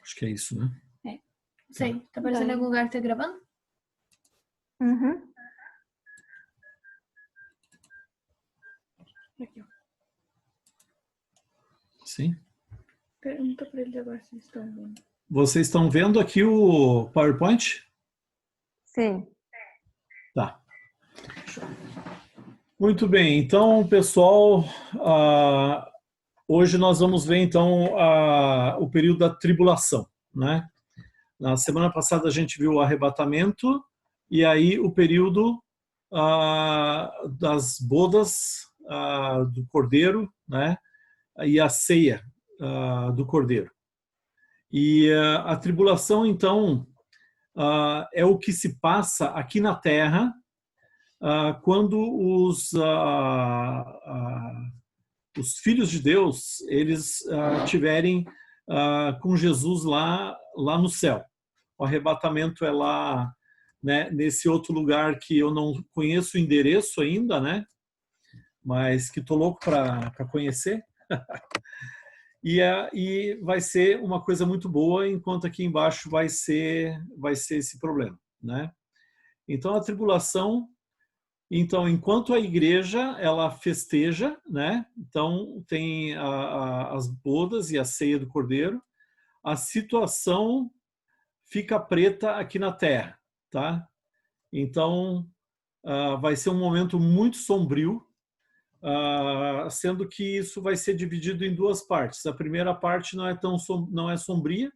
Acho que é isso, né? É. Sei. Tá aparecendo em algum lugar que tá gravando? Uhum. Aqui, ó. Sim. Pergunta pra eles agora se eles estão vendo. Vocês estão vendo aqui o PowerPoint? Sim. Tá. Muito bem. Então, pessoal, hoje nós vamos ver, então, o período da tribulação, né? Na semana passada a gente viu o arrebatamento e aí o período das bodas do Cordeiro, né? E a ceia do Cordeiro. E a tribulação, então, é o que se passa aqui na Terra quando os filhos de Deus eles tiverem com Jesus lá no céu. O arrebatamento é lá, né, nesse outro lugar que eu não conheço o endereço ainda, né? Mas que estou louco para conhecer. E vai ser uma coisa muito boa, enquanto aqui embaixo vai ser esse problema, né? Então a tribulação, então enquanto a igreja ela festeja, né? Então tem as bodas e a ceia do Cordeiro, a situação fica preta aqui na Terra, tá? Então vai ser um momento muito sombrio. Sendo que isso vai ser dividido em duas partes. A primeira parte não é sombria,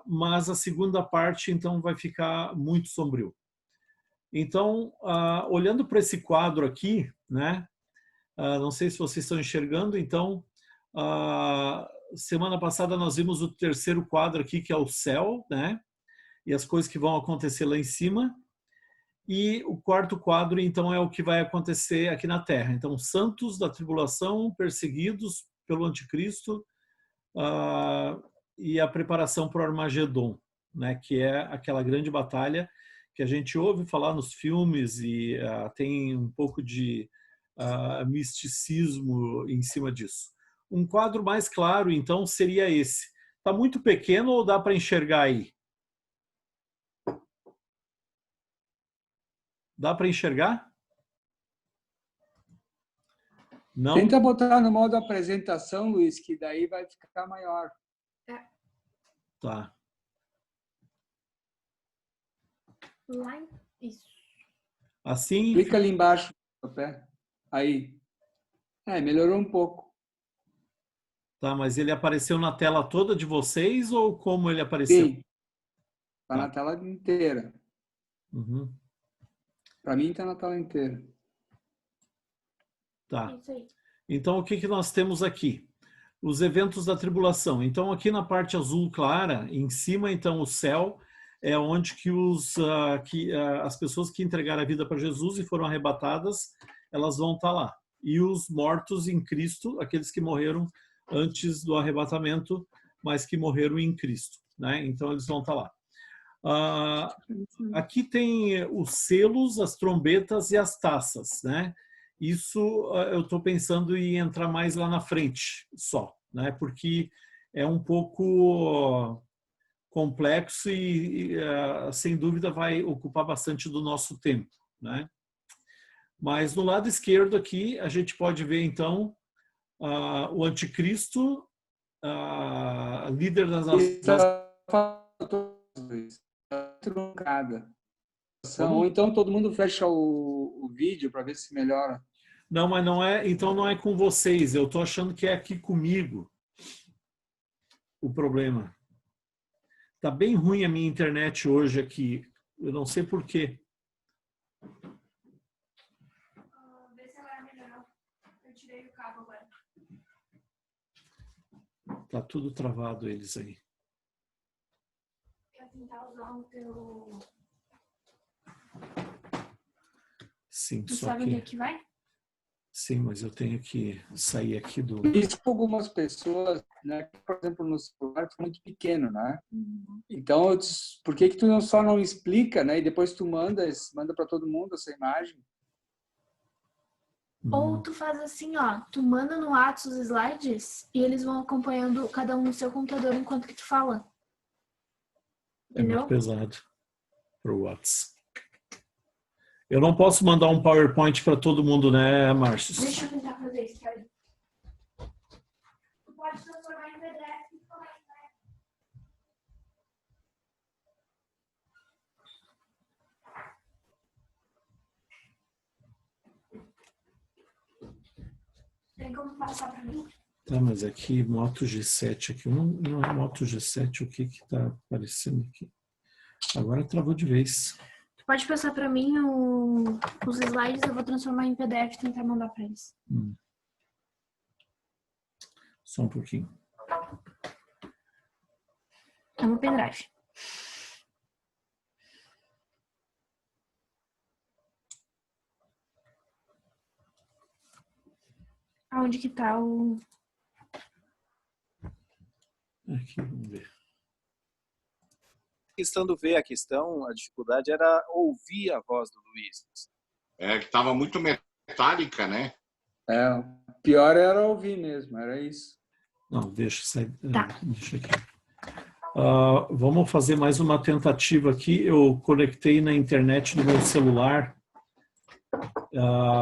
mas a segunda parte então vai ficar muito sombrio. Então, olhando para esse quadro aqui, né? Não sei se vocês estão enxergando. Então, semana passada nós vimos o terceiro quadro aqui, que é o céu, né? E as coisas que vão acontecer lá em cima. E o quarto quadro, então, é o que vai acontecer aqui na Terra. Então, santos da tribulação, perseguidos pelo anticristo, e a preparação para o Armagedon, né, que é aquela grande batalha que a gente ouve falar nos filmes e tem um pouco de misticismo em cima disso. Um quadro mais claro, então, seria esse. Está muito pequeno ou dá para enxergar aí? Dá para enxergar? Não? Tenta botar no modo apresentação, Luiz, que daí vai ficar maior. Tá. Lá, isso. Assim. Clica ali embaixo, aí. Melhorou um pouco. Tá, mas ele apareceu na tela toda de vocês ou como ele apareceu? Sim. Está na tela inteira. Uhum. Para mim está na tela inteira. Tá. Então o que nós temos aqui? Os eventos da tribulação. Então aqui na parte azul clara, em cima então o céu é onde que as pessoas que entregaram a vida para Jesus e foram arrebatadas, elas vão estar lá. E os mortos em Cristo, aqueles que morreram antes do arrebatamento, mas que morreram em Cristo, né? Então eles vão estar lá. Aqui tem os selos, as trombetas e as taças, né? Isso eu estou pensando em entrar mais lá na frente só, né? Porque é um pouco complexo e sem dúvida vai ocupar bastante do nosso tempo, né? Mas no lado esquerdo aqui a gente pode ver então o anticristo, líder das nações. Truncada. Ou então todo mundo fecha o vídeo para ver se melhora. Não, mas não é. Então não é com vocês. Eu estou achando que é aqui comigo o problema. Tá bem ruim a minha internet hoje aqui. Eu não sei por quê. Vê se agora melhorou. Eu tirei o cabo agora. Tá tudo travado eles aí. Quer tentar usar o teu... Sim, Tu só sabe que... onde é que vai? Sim, mas eu tenho que sair aqui do... Isso com algumas pessoas, né? Por exemplo, no celular fica muito pequeno, né? Então, por que tu só não explica, né? E depois tu manda para todo mundo essa imagem? Ou tu faz assim, ó, tu manda no WhatsApp os slides e eles vão acompanhando cada um no seu computador enquanto que tu fala. É muito Entendeu? pesado para o WhatsApp. Eu não posso mandar um PowerPoint para todo mundo, né, Márcio? Deixa eu tentar fazer isso, peraí. Tu pode transformar em PDF e falar, né? Tem como passar pra mim? Tá, mas aqui, Moto G7 aqui, não é Moto G7, o que que tá aparecendo aqui? Agora travou de vez. Tu pode passar pra mim os slides, eu vou transformar em PDF e tentar mandar pra eles. Só um pouquinho. É no pendrive. Aonde que tá o... Aqui, vamos ver. Estando ver a questão, a dificuldade era ouvir a voz do Luiz. É, que estava muito metálica, né? É, o pior era ouvir mesmo, era isso. Não, deixa sair. Tá. Deixa aqui. Vamos fazer mais uma tentativa aqui. Eu conectei na internet do meu celular.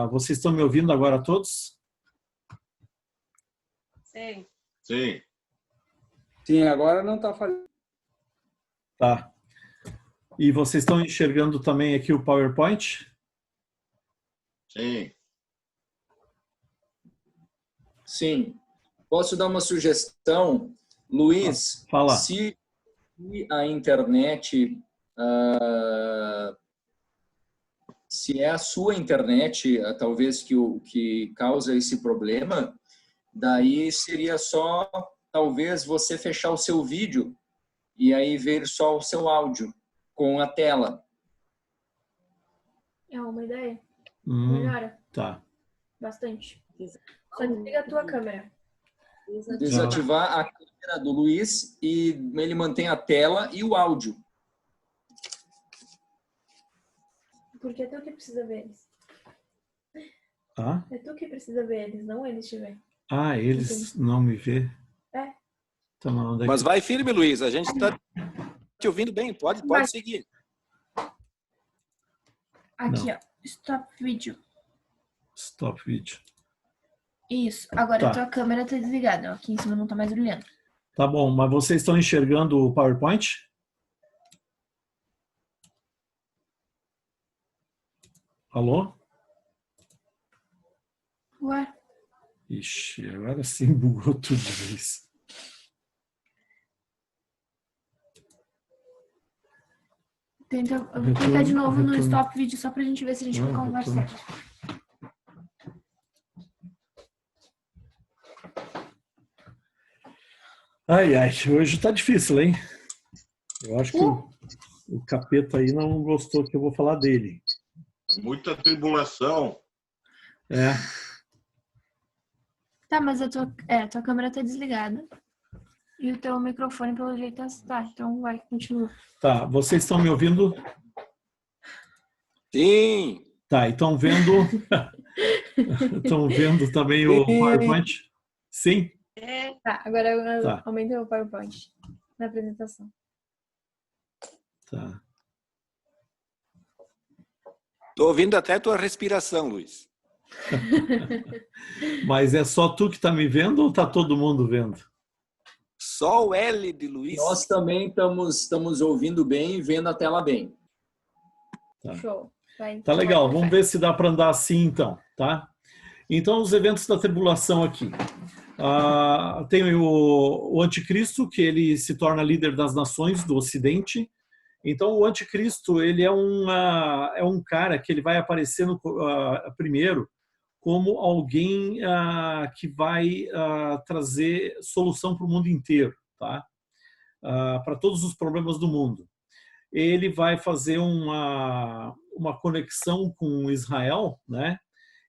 Vocês estão me ouvindo agora todos? Sim. Sim. Sim, agora não está falhando. Tá. E vocês estão enxergando também aqui o PowerPoint? Sim. Sim. Posso dar uma sugestão? Luiz, Fala. se a internet, se é a sua internet, talvez que causa esse problema, daí seria só, talvez, você fechar o seu vídeo e aí ver só o seu áudio com a tela. É uma ideia. Melhora. Tá. Bastante. Só desliga a tua câmera. Desativar a câmera do Luiz e ele mantém a tela e o áudio. Porque é tu que precisa ver eles. Ah? É tu que precisa ver eles, não eles te verem. Eles não me vê? É. Então, onde é Mas que... vai firme, Luiz. A gente está te ouvindo bem. Pode seguir. Aqui, Não. ó. Stop vídeo. Stop vídeo. Isso. Agora Tá. a tua câmera tá desligada. Ó. Aqui em cima não tá mais brilhando. Tá bom, mas vocês estão enxergando o PowerPoint? Alô? Ué? Ixi, agora sim bugou tudo de vez. Eu vou clicar de novo no stop vídeo só pra gente ver se a gente vai Não, conversar. Ai, hoje tá difícil, hein? Eu acho que o capeta aí não gostou que eu vou falar dele. Muita tribulação. É. Tá, mas a tua câmera tá desligada. E o teu microfone, pelo jeito, tá. Então vai, continua. Tá, vocês estão me ouvindo? Sim. Tá, e estão vendo... Estão vendo também o PowerPoint? Sim? Tá, agora Tá. aumenta o PowerPoint na apresentação. Tá. Tô ouvindo até a tua respiração, Luiz. Mas é só tu que tá me vendo ou tá todo mundo vendo? Só o L de Luiz. Nós também estamos ouvindo bem e vendo a tela bem. Tá. Show. Vai, Tá legal, vai, vamos vai. ver se dá para andar assim então, tá? Então, os eventos da tribulação aqui. Tem o anticristo, que ele se torna líder das nações do Ocidente. Então, o anticristo, ele é um cara que ele vai aparecer primeiro como alguém que vai trazer solução para o mundo inteiro, tá? Para todos os problemas do mundo. Ele vai fazer uma conexão com Israel, né?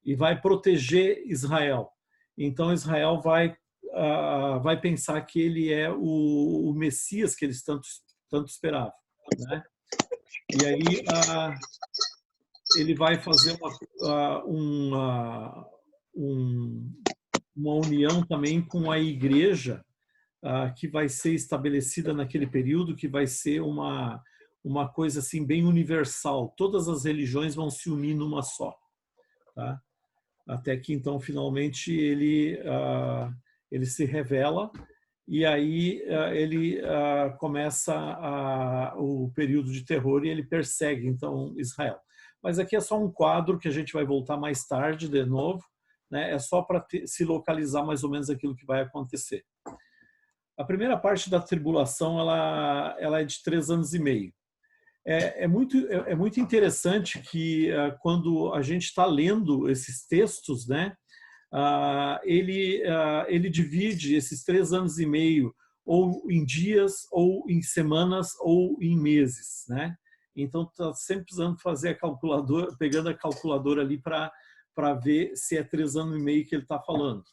E vai proteger Israel. Então, Israel vai pensar que ele é o Messias que eles tanto esperavam, né? E aí ele vai fazer uma união também com a igreja que vai ser estabelecida naquele período, que vai ser uma coisa assim bem universal. Todas as religiões vão se unir numa só, tá? Até que então finalmente ele se revela e aí ele começa o período de terror e ele persegue então Israel. Mas aqui é só um quadro que a gente vai voltar mais tarde de novo, né? É só para se localizar mais ou menos aquilo que vai acontecer. A primeira parte da tribulação ela é de 3 anos e meio. É muito interessante que quando a gente está lendo esses textos, né, ele divide esses 3 anos e meio ou em dias, ou em semanas, ou em meses, né? Então está sempre precisando fazer a calculadora, pegando a calculadora ali para ver se é 3 anos e meio que ele está falando.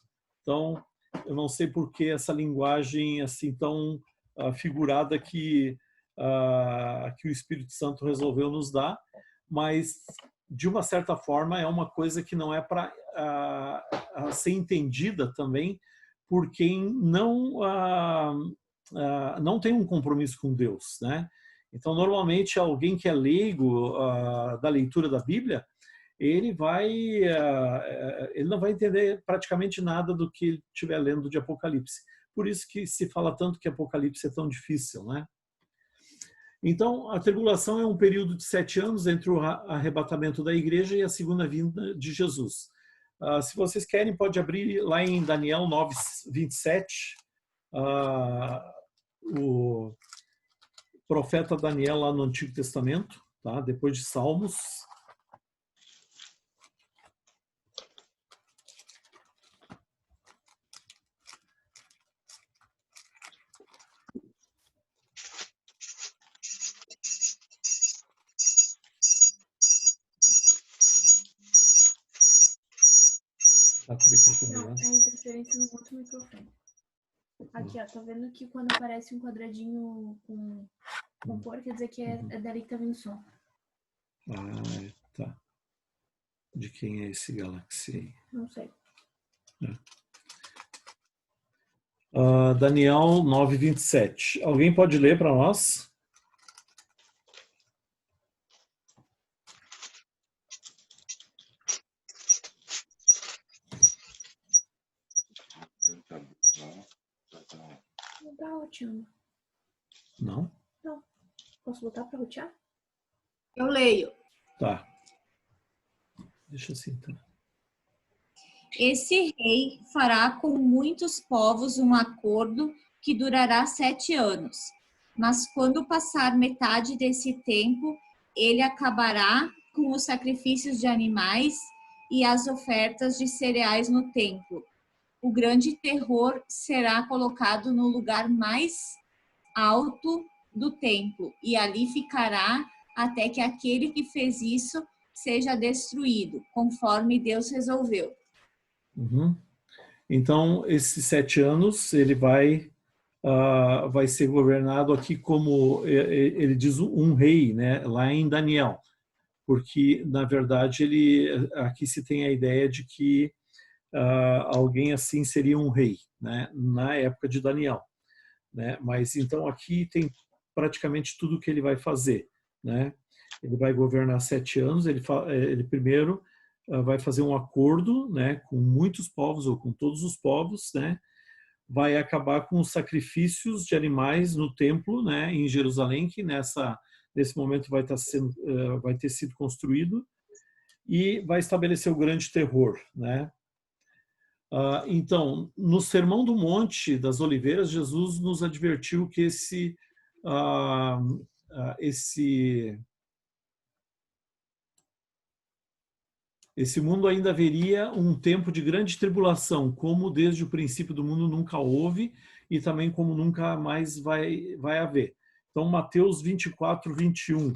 Então eu não sei por que essa linguagem assim tão figurada que o Espírito Santo resolveu nos dar, mas de uma certa forma é uma coisa que não é para ser entendida também por quem não tem um compromisso com Deus, né? Então normalmente alguém que é leigo da leitura da Bíblia, ele não vai entender praticamente nada do que ele estiver lendo de Apocalipse. Por isso que se fala tanto que Apocalipse é tão difícil, né? Então, a tribulação é um período de 7 anos entre o arrebatamento da igreja e a segunda vinda de Jesus. Se vocês querem, pode abrir lá em Daniel 9:27, o profeta Daniel lá no Antigo Testamento, tá? Depois de Salmos. Não, é interferência no outro microfone. Aqui, ó, tá vendo que quando aparece um quadradinho com cor, quer dizer que é dali que tá vindo o som. Tá. De quem é esse Galaxy? Não sei. Daniel 9:27. Alguém pode ler para nós? Não tá roteando. Não? Não. Posso voltar para rotear? Eu leio. Tá. Deixa assim, então. Esse rei fará com muitos povos um acordo que durará 7 anos. Mas quando passar metade desse tempo, ele acabará com os sacrifícios de animais e as ofertas de cereais no templo. O grande terror será colocado no lugar mais alto do templo, e ali ficará até que aquele que fez isso seja destruído, conforme Deus resolveu. Uhum. Então, esses 7 anos, ele vai ser governado aqui como, ele diz, um rei, né, lá em Daniel. Porque, na verdade, aqui se tem a ideia de que alguém assim seria um rei, né, na época de Daniel, né? Mas então aqui tem praticamente tudo o que ele vai fazer, né? Ele vai governar 7 anos. Ele primeiro vai fazer um acordo, né, com muitos povos ou com todos os povos, né? Vai acabar com os sacrifícios de animais no templo, né, em Jerusalém, que nesse momento vai ter sido construído, e vai estabelecer o grande terror, né? Então, no Sermão do Monte das Oliveiras, Jesus nos advertiu que esse mundo ainda haveria um tempo de grande tribulação, como desde o princípio do mundo nunca houve e também como nunca mais vai haver. Então, Mateus 24:21.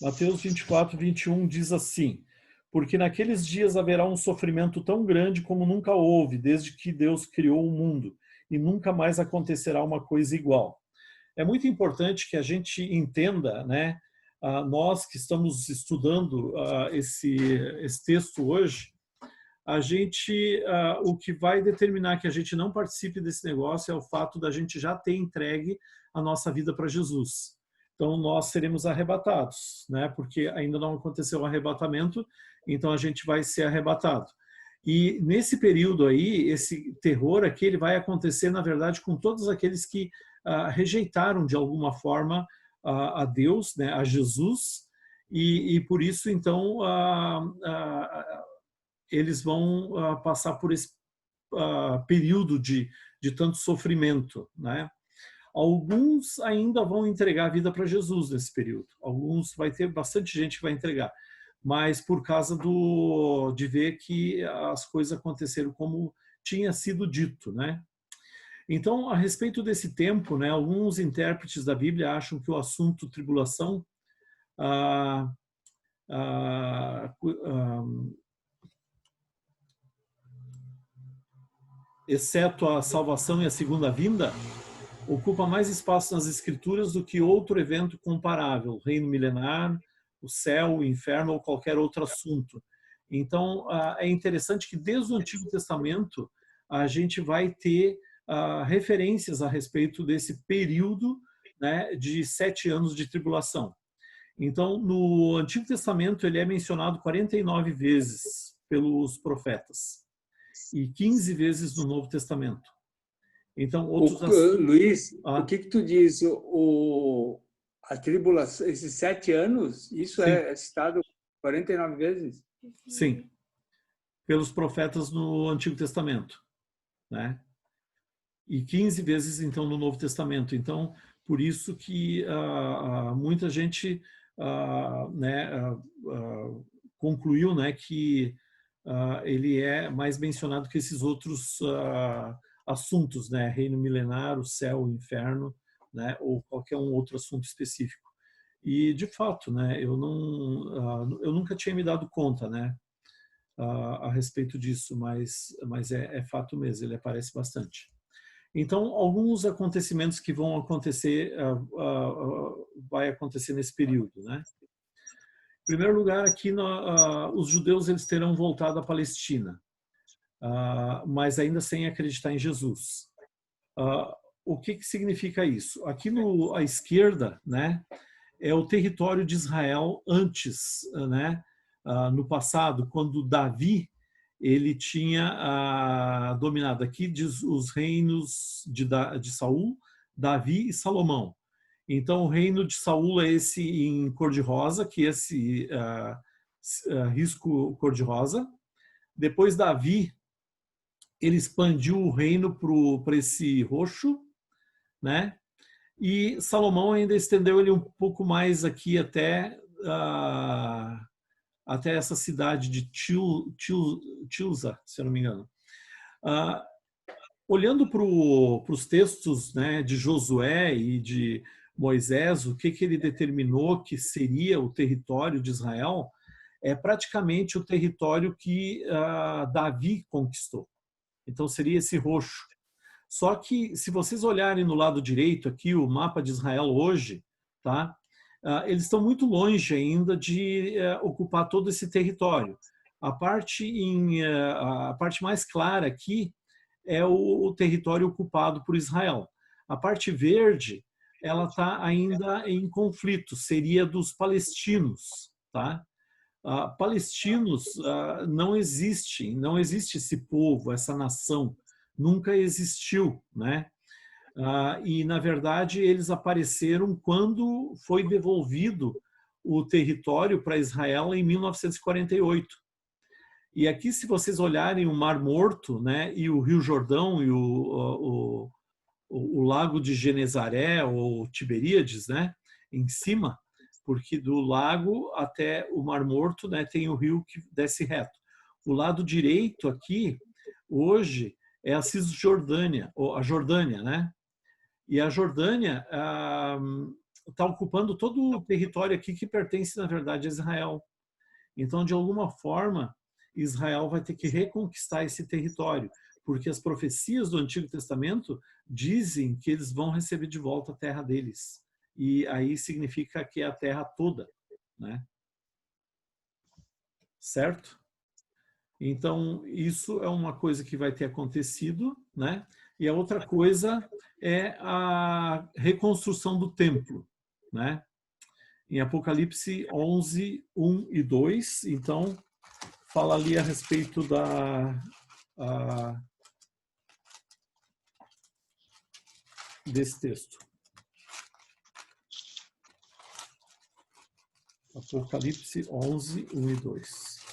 Mateus 24:21 diz assim: porque naqueles dias haverá um sofrimento tão grande como nunca houve, desde que Deus criou o mundo, e nunca mais acontecerá uma coisa igual. É muito importante que a gente entenda, né, nós que estamos estudando esse texto hoje, o que vai determinar que a gente não participe desse negócio é o fato da gente já ter entregue a nossa vida para Jesus. Então, nós seremos arrebatados, né? Porque ainda não aconteceu o arrebatamento, então a gente vai ser arrebatado. E nesse período aí, esse terror aqui, ele vai acontecer, na verdade, com todos aqueles que rejeitaram de alguma forma a Deus, né? A Jesus, e por isso, então, eles vão passar por esse período de tanto sofrimento, né? Alguns ainda vão entregar a vida para Jesus nesse período. Alguns, vai ter bastante gente que vai entregar. Mas por causa de ver que as coisas aconteceram como tinha sido dito, né? Então, a respeito desse tempo, né, alguns intérpretes da Bíblia acham que o assunto tribulação exceto a salvação e a segunda vinda, ocupa mais espaço nas Escrituras do que outro evento comparável, o reino milenar, o céu, o inferno ou qualquer outro assunto. Então, é interessante que desde o Antigo Testamento a gente vai ter referências a respeito desse período, né, de 7 anos de tribulação. Então, no Antigo Testamento ele é mencionado 49 vezes pelos profetas e 15 vezes no Novo Testamento. Então, Luiz, o que tu diz? A tribulação, esses 7 anos, isso Sim. é citado 49 vezes? Sim, pelos profetas no Antigo Testamento, né? E 15 vezes, então, no Novo Testamento. Então, por isso que muita gente concluiu, né, que ele é mais mencionado que esses outros assuntos, né? Reino milenar, o céu, o inferno, né? Ou qualquer um outro assunto específico. E, de fato, né, eu nunca tinha me dado conta, né, a respeito disso, mas é fato mesmo, ele aparece bastante. Então, alguns acontecimentos que vão acontecer, vai acontecer nesse período, né? Em primeiro lugar, aqui os judeus eles terão voltado à Palestina, mas ainda sem acreditar em Jesus. O que significa isso? Aqui à esquerda, né, é o território de Israel antes, né, no passado, quando Davi ele tinha dominado. Aqui diz os reinos de Saul, Davi e Salomão. Então, o reino de Saul é esse em cor-de-rosa, que é esse risco cor-de-rosa. Depois, Davi, ele expandiu o reino para esse roxo, né? E Salomão ainda estendeu ele um pouco mais aqui até essa cidade de Tilza, se eu não me engano. Olhando para os textos, né, de Josué e de Moisés, o que ele determinou que seria o território de Israel é praticamente o território que Davi conquistou. Então seria esse roxo. Só que se vocês olharem no lado direito aqui, o mapa de Israel hoje, tá? Eles estão muito longe ainda de ocupar todo esse território. A parte mais clara aqui é o território ocupado por Israel. A parte verde, ela está ainda em conflito, seria dos palestinos, tá? Palestinos não existe esse povo, essa nação, nunca existiu, né? E na verdade eles apareceram quando foi devolvido o território para Israel em 1948. E aqui, se vocês olharem o Mar Morto, né, e o Rio Jordão e o Lago de Genezaré ou Tiberíades, né, em cima, porque do lago até o Mar Morto, né, tem o rio que desce reto. O lado direito aqui, hoje, é a Cisjordânia, ou a Jordânia, né? E a Jordânia está ocupando todo o território aqui que pertence, na verdade, a Israel. Então, de alguma forma, Israel vai ter que reconquistar esse território, porque as profecias do Antigo Testamento dizem que eles vão receber de volta a terra deles. e aí significa que é a Terra toda, né? Certo? Então, isso é uma coisa que vai ter acontecido, né? E a outra coisa é a reconstrução do templo, né? Em Apocalipse 11, 1 e 2, então, fala ali a respeito desse texto. Apocalipse 11, 1 e 2.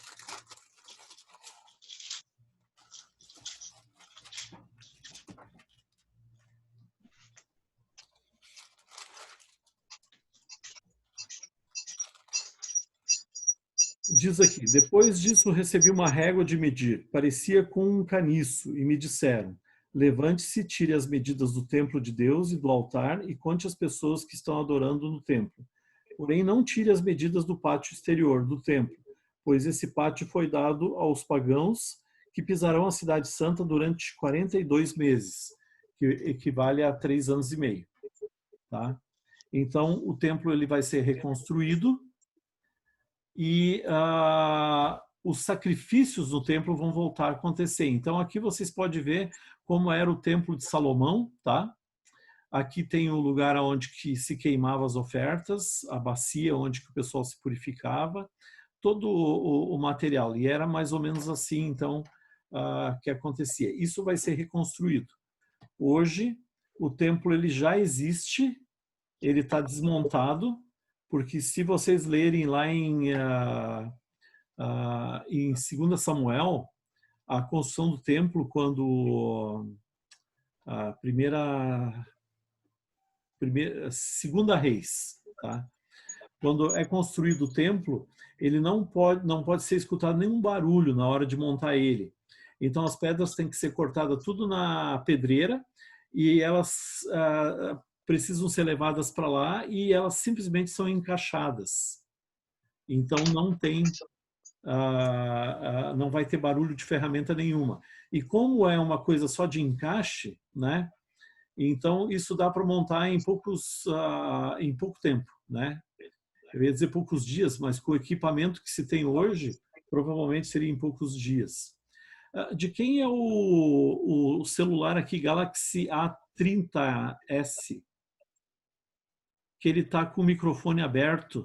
Diz aqui, depois disso recebi uma régua de medir, parecia com um caniço, e me disseram, levante-se, tire as medidas do templo de Deus e do altar e conte as pessoas que estão adorando no templo. Porém, não tire as medidas do pátio exterior do templo, pois esse pátio foi dado aos pagãos que pisarão a cidade santa durante 42 meses, que equivale a 3 anos e meio. Tá? Então, o templo ele vai ser reconstruído, e os sacrifícios no templo vão voltar a acontecer. Então, aqui vocês podem ver como era o templo de Salomão, tá? Aqui tem o lugar onde que se queimavam as ofertas, a bacia onde que o pessoal se purificava, todo o material. E era mais ou menos assim, então, que acontecia. Isso vai ser reconstruído. Hoje, o templo ele já existe, ele está desmontado, porque se vocês lerem lá em 2 Samuel, a construção do templo, quando a segunda Reis, tá? Quando é construído o templo, ele não pode ser escutado nenhum barulho na hora de montar ele. Então as pedras têm que ser cortadas tudo na pedreira e elas precisam ser levadas para lá e elas simplesmente são encaixadas. Então não vai ter barulho de ferramenta nenhuma. E como é uma coisa só de encaixe, né? Então isso dá para montar em pouco tempo, né? Eu ia dizer poucos dias, mas com o equipamento que se tem hoje, provavelmente seria em poucos dias. De quem é o celular aqui, Galaxy A30s? Que ele está com o microfone aberto.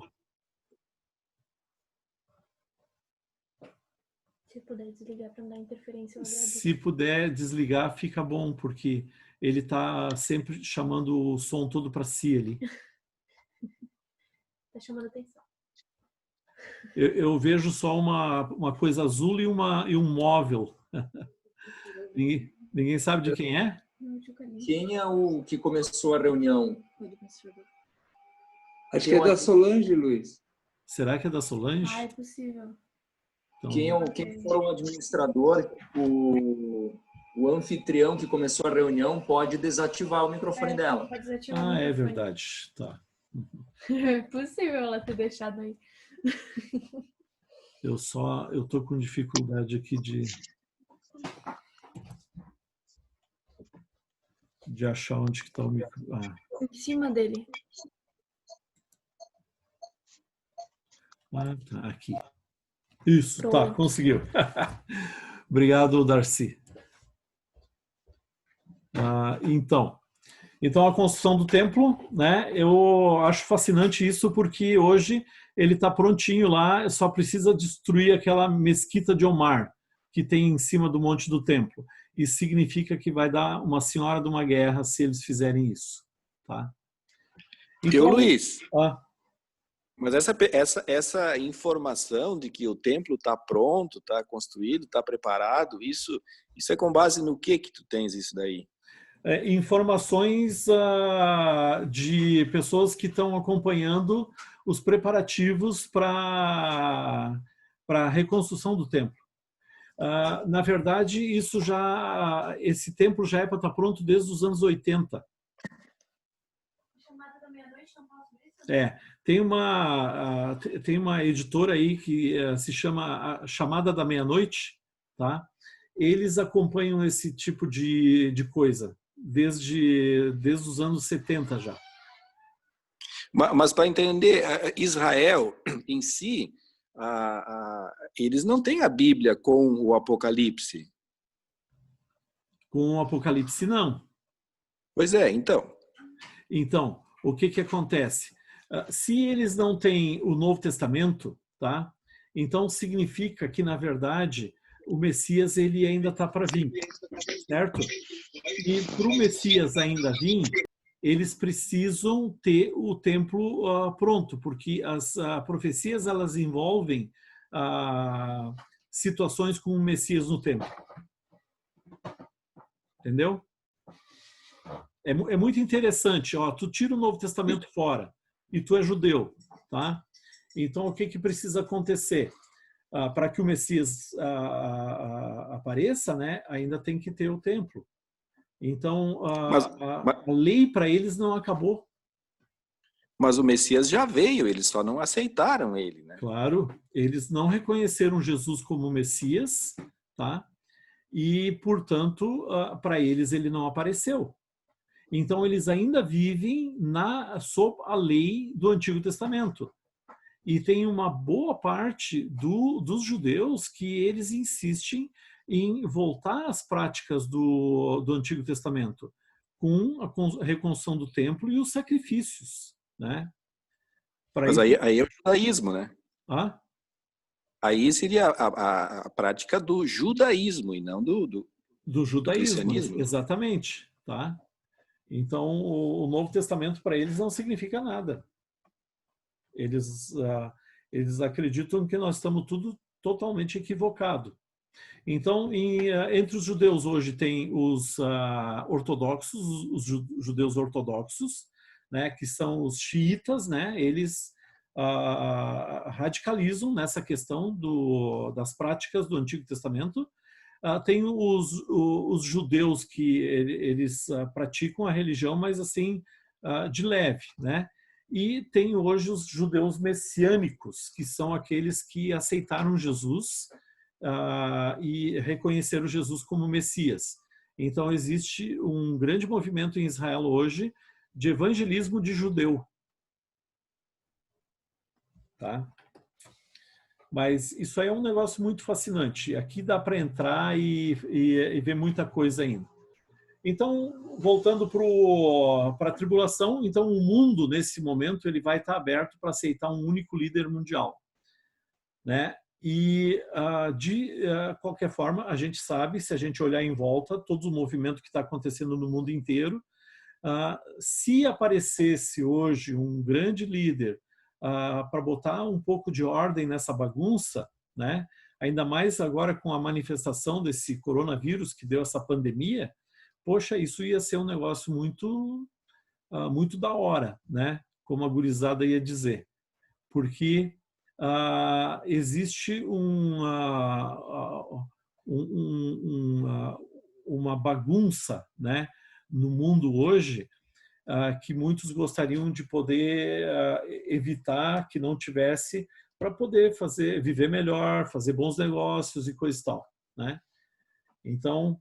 Se puder desligar para não dar interferência, eu agradeço. Se puder desligar, fica bom, porque ele está sempre chamando o som todo para si ali. Está chamando atenção. Eu vejo só uma coisa azul e um móvel. Ninguém sabe de quem é? Quem é o que começou a reunião? Acho que é da Solange, Luiz. Será que é da Solange? Ah, é possível. Então, Quem for o administrador, o anfitrião que começou a reunião pode desativar o microfone dela. Pode desativar o é microfone. verdade. Tá. É possível ela ter deixado aí. Eu tô com dificuldade aqui de achar onde que está o microfone. Em cima dele. Tá aqui. Isso, Pronto. tá, conseguiu. Obrigado, Darcy. Então a construção do templo, né? Eu acho fascinante isso porque hoje ele está prontinho lá, só precisa destruir aquela mesquita de Omar que tem em cima do monte do templo. Isso significa que vai dar uma senhora de uma guerra se eles fizerem isso, tá? Então, Luiz, Mas essa informação de que o templo está pronto, está construído, está preparado, isso é com base no que tu tens isso daí? Informações de pessoas que estão acompanhando os preparativos para a reconstrução do templo. Na verdade, esse templo já é para estar pronto desde os anos 80. Chamada da meia-noite, não posso ver isso? Tem uma editora aí que se chama Chamada da Meia-Noite, tá? Eles acompanham esse tipo de coisa desde os anos 70 já. Mas para entender, Israel em si, eles não têm a Bíblia com o Apocalipse. Com o Apocalipse, não. Pois é, então. Então, o que acontece? Se eles não têm o Novo Testamento, tá? Então significa que, na verdade, o Messias ele ainda está para vir, certo? E para o Messias ainda vir, eles precisam ter o templo pronto, porque as profecias elas envolvem situações com o Messias no templo. Entendeu? É muito interessante. Ó, tu tira o Novo Testamento fora e tu é judeu, tá? Então, o que precisa acontecer? Para que o Messias apareça, né, ainda tem que ter o templo. Então, a lei para eles não acabou. Mas o Messias já veio, eles só não aceitaram ele, né? Claro, eles não reconheceram Jesus como Messias, tá? E, portanto, para eles ele não apareceu. Então, eles ainda vivem sob a lei do Antigo Testamento. E tem uma boa parte dos judeus que eles insistem em voltar às práticas do Antigo Testamento, com a reconstrução do templo e os sacrifícios, né? Mas aí é o judaísmo, né? Aí seria a prática do judaísmo e não do judaísmo, cristianismo. Exatamente, tá? Então, o Novo Testamento para eles não significa nada. Eles acreditam que nós estamos tudo totalmente equivocado. Então, entre os judeus hoje tem os ortodoxos, os judeus ortodoxos, né, que são os xiitas, né? Eles radicalizam nessa questão das práticas do Antigo Testamento. Tem os judeus que eles praticam a religião, mas assim, de leve, né? E tem hoje os judeus messiânicos, que são aqueles que aceitaram Jesus e reconheceram Jesus como Messias. Então, existe um grande movimento em Israel hoje de evangelismo de judeu. Tá? Mas isso aí é um negócio muito fascinante. Aqui dá para entrar e ver muita coisa ainda. Então, voltando para a tribulação, então o mundo, nesse momento, ele vai estar aberto para aceitar um único líder mundial. Né? E, de qualquer forma, a gente sabe, se a gente olhar em volta, todo o movimento que está acontecendo no mundo inteiro, se aparecesse hoje um grande líder para botar um pouco de ordem nessa bagunça, né? Ainda mais agora com a manifestação desse coronavírus que deu essa pandemia, poxa, isso ia ser um negócio muito, muito da hora, né? Como a gurizada ia dizer. Porque existe uma bagunça, né, no mundo hoje que muitos gostariam de poder evitar que não tivesse, para poder viver melhor, fazer bons negócios e coisa e tal, né? Então,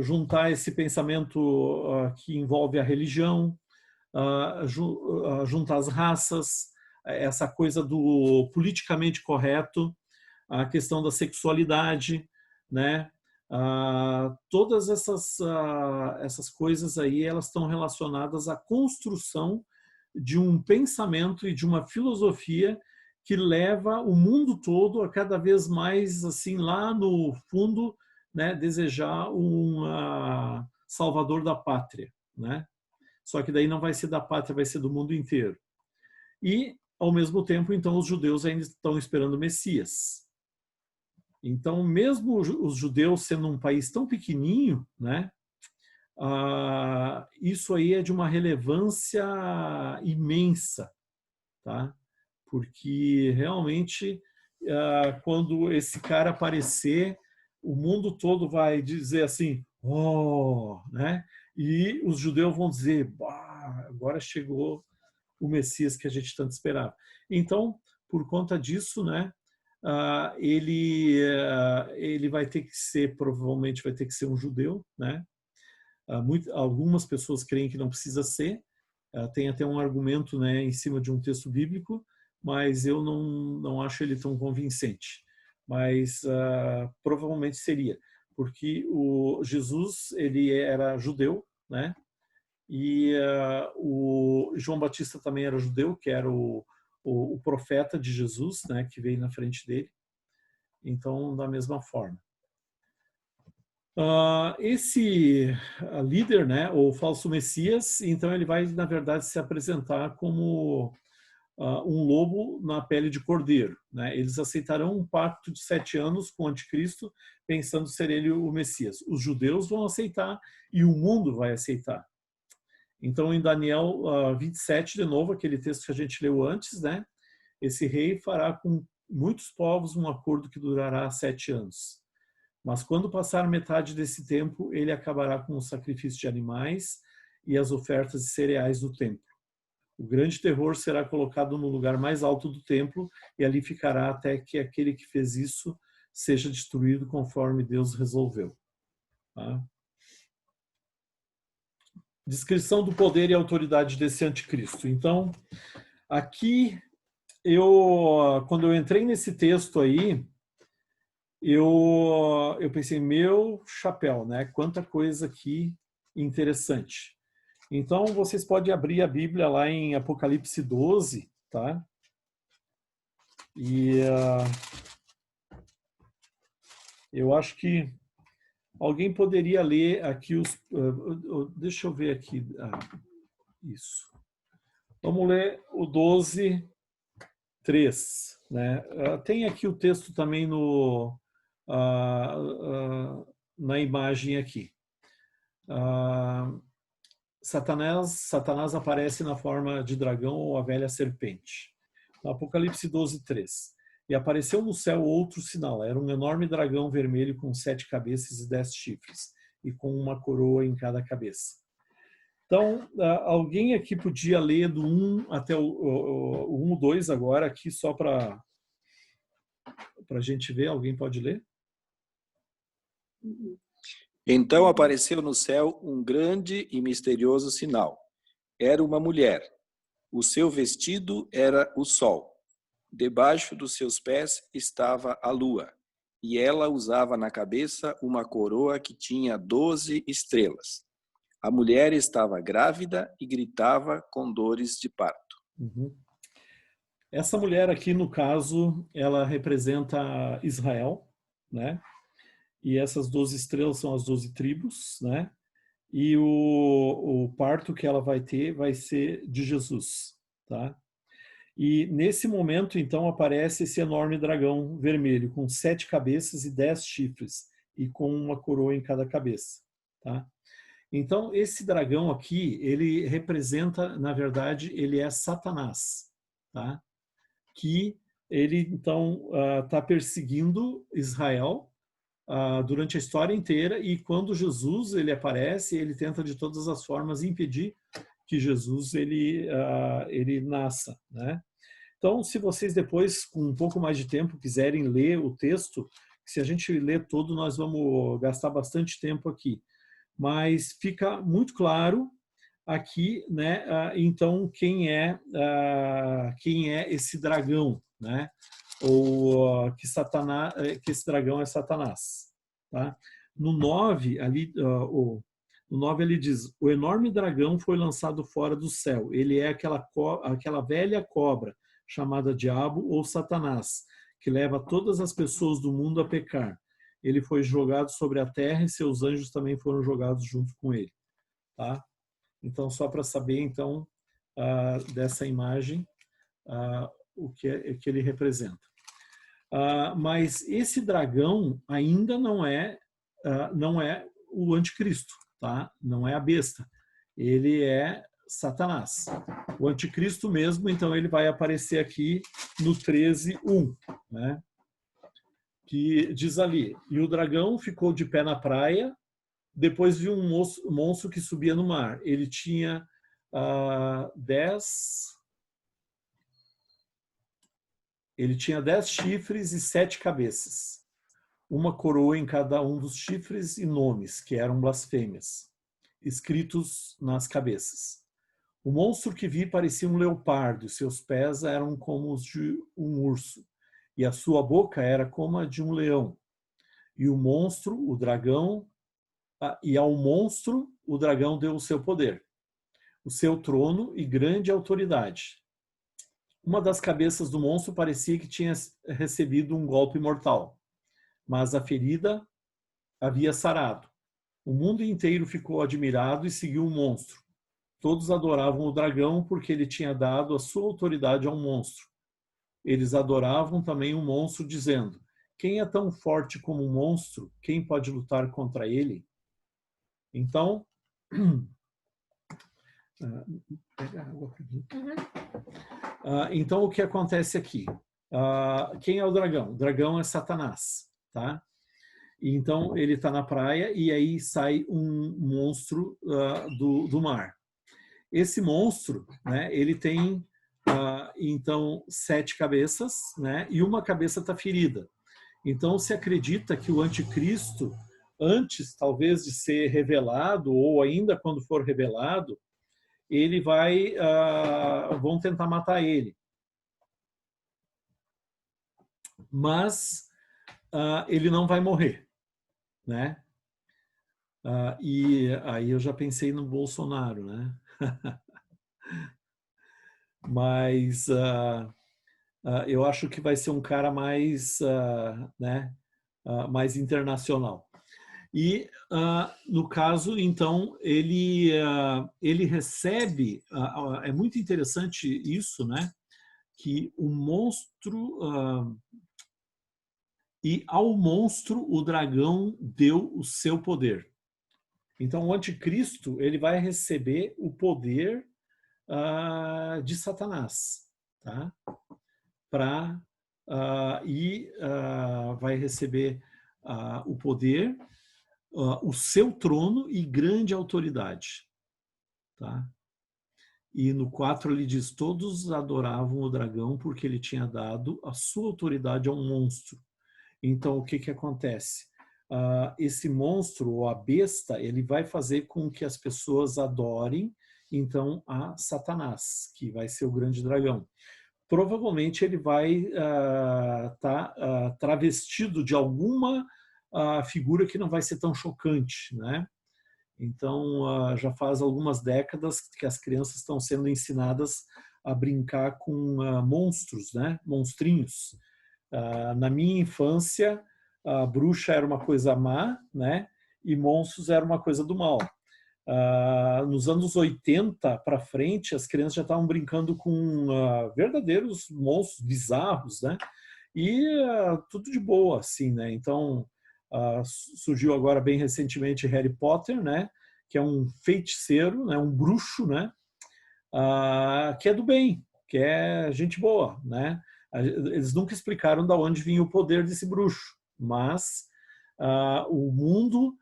juntar esse pensamento que envolve a religião, juntar as raças, essa coisa do politicamente correto, a questão da sexualidade, né? Todas essas coisas aí, elas estão relacionadas à construção de um pensamento e de uma filosofia que leva o mundo todo a cada vez mais, assim, lá no fundo, né, desejar um salvador da pátria, né? Só que daí não vai ser da pátria, vai ser do mundo inteiro. E, ao mesmo tempo, então, os judeus ainda estão esperando o Messias. Então, mesmo os judeus sendo um país tão pequenininho, né, isso aí é de uma relevância imensa, tá? Porque realmente, quando esse cara aparecer, o mundo todo vai dizer assim, oh, né? E os judeus vão dizer, bah, agora chegou o Messias que a gente tanto esperava. Então, por conta disso, né, ele vai ter que ser, provavelmente vai ter que ser um judeu, né? Algumas pessoas creem que não precisa ser, Tem até um argumento, né, em cima de um texto bíblico, mas eu não acho ele tão convincente. Mas provavelmente seria, porque o Jesus ele era judeu, né? E o João Batista também era judeu, que era o profeta de Jesus, né, que veio na frente dele. Então, da mesma forma. Esse líder, né, ou falso Messias, então ele vai, na verdade, se apresentar como um lobo na pele de cordeiro, né? Eles aceitarão um pacto de 7 anos com o anticristo, pensando ser ele o Messias. Os judeus vão aceitar e o mundo vai aceitar. Então, em Daniel 27, de novo, aquele texto que a gente leu antes, né? Esse rei fará com muitos povos um acordo que durará 7 anos. Mas quando passar metade desse tempo, ele acabará com o sacrifício de animais e as ofertas de cereais do templo. O grande terror será colocado no lugar mais alto do templo e ali ficará até que aquele que fez isso seja destruído conforme Deus resolveu. Tá? Descrição do poder e autoridade desse anticristo. Então, aqui, quando eu entrei nesse texto aí, eu pensei, meu chapéu, né? Quanta coisa aqui interessante. Então, vocês podem abrir a Bíblia lá em Apocalipse 12, tá? E eu acho que alguém poderia ler aqui os... deixa eu ver aqui. Isso. Vamos ler o 12, 3. Né? Tem aqui o texto também na imagem aqui. Satanás aparece na forma de dragão ou a velha serpente. Apocalipse 12, 3. E apareceu no céu outro sinal. Era um enorme dragão vermelho com 7 cabeças e 10 chifres, e com uma coroa em cada cabeça. Então, alguém aqui podia ler do 1 até o 1, 2 agora, aqui só para a gente ver. Alguém pode ler? Então apareceu no céu um grande e misterioso sinal. Era uma mulher. O seu vestido era o sol. Debaixo dos seus pés estava a lua. E ela usava na cabeça uma coroa que tinha 12 estrelas. A mulher estava grávida e gritava com dores de parto. Uhum. Essa mulher aqui, no caso, ela representa Israel, né? E essas 12 estrelas são as 12 tribos, né? E o parto que ela vai ter vai ser de Jesus, tá? E nesse momento, então, aparece esse enorme dragão vermelho, com 7 cabeças e 10 chifres, e com uma coroa em cada cabeça, tá? Então, esse dragão aqui, ele representa, na verdade, ele é Satanás, tá? Que ele, então, está perseguindo Israel durante a história inteira, e quando Jesus ele aparece, ele tenta de todas as formas impedir que Jesus ele nasça, né? Então, se vocês depois, com um pouco mais de tempo, quiserem ler o texto, se a gente ler todo, nós vamos gastar bastante tempo aqui. Mas fica muito claro aqui, né? Então, quem é esse dragão, né? Ou que esse dragão é Satanás, tá? No 9, ali, no 9 ele diz: o enorme dragão foi lançado fora do céu. Ele é aquela velha cobra chamada Diabo ou Satanás, que leva todas as pessoas do mundo a pecar. Ele foi jogado sobre a terra e seus anjos também foram jogados junto com ele, tá? Então, só para saber, então, dessa imagem, o que ele representa. Mas esse dragão ainda não é o anticristo, tá? Não é a besta. Ele é Satanás. O anticristo mesmo, então, ele vai aparecer aqui no 13:1, né? Que diz ali: e o dragão ficou de pé na praia, depois viu um monstro que subia no mar. Ele tinha 10 chifres e 7 cabeças, uma coroa em cada um dos chifres e nomes, que eram blasfêmias, escritos nas cabeças. O monstro que vi parecia um leopardo, seus pés eram como os de um urso, e a sua boca era como a de um leão. E o monstro, o dragão, e ao monstro o dragão deu o seu poder, o seu trono e grande autoridade. Uma das cabeças do monstro parecia que tinha recebido um golpe mortal, mas a ferida havia sarado. O mundo inteiro ficou admirado e seguiu o monstro. Todos adoravam o dragão porque ele tinha dado a sua autoridade ao monstro. Eles adoravam também o monstro, dizendo: quem é tão forte como um monstro? Quem pode lutar contra ele? Então, pega água para mim. Então, o que acontece aqui? Quem é o dragão? O dragão é Satanás, tá? Então, ele está na praia e aí sai um monstro do mar. Esse monstro, né, ele tem, então, 7 cabeças, né, e uma cabeça está ferida. Então, se acredita que o anticristo, antes, talvez, de ser revelado, ou ainda quando for revelado, ele vai, vão tentar matar ele. Mas ele não vai morrer, né? E aí eu já pensei no Bolsonaro, né? Mas eu acho que vai ser um cara mais, né, mais internacional. E, no caso, então, ele recebe, é muito interessante isso, né, que o monstro, e ao monstro o dragão deu o seu poder. Então, o anticristo, ele vai receber o poder de Satanás, tá? Vai receber o poder, o seu trono e grande autoridade, tá? E no 4 ele diz: todos adoravam o dragão porque ele tinha dado a sua autoridade a um monstro. Então, o que que acontece? Esse monstro, ou a besta, ele vai fazer com que as pessoas adorem, então, a Satanás, que vai ser o grande dragão. Provavelmente ele vai estar travestido de alguma figura que não vai ser tão chocante, né? Então, já faz algumas décadas que as crianças estão sendo ensinadas a brincar com monstros, né? Monstrinhos. Na minha infância, a bruxa era uma coisa má, né? E monstros era uma coisa do mal. Nos anos 80 para frente, as crianças já estavam brincando com verdadeiros monstros bizarros, né? E tudo de boa, assim, né? Então, surgiu agora bem recentemente Harry Potter, né? Que é um feiticeiro, né? Um bruxo, né? Que é do bem, que é gente boa, né? Eles nunca explicaram de onde vinha o poder desse bruxo, mas o mundo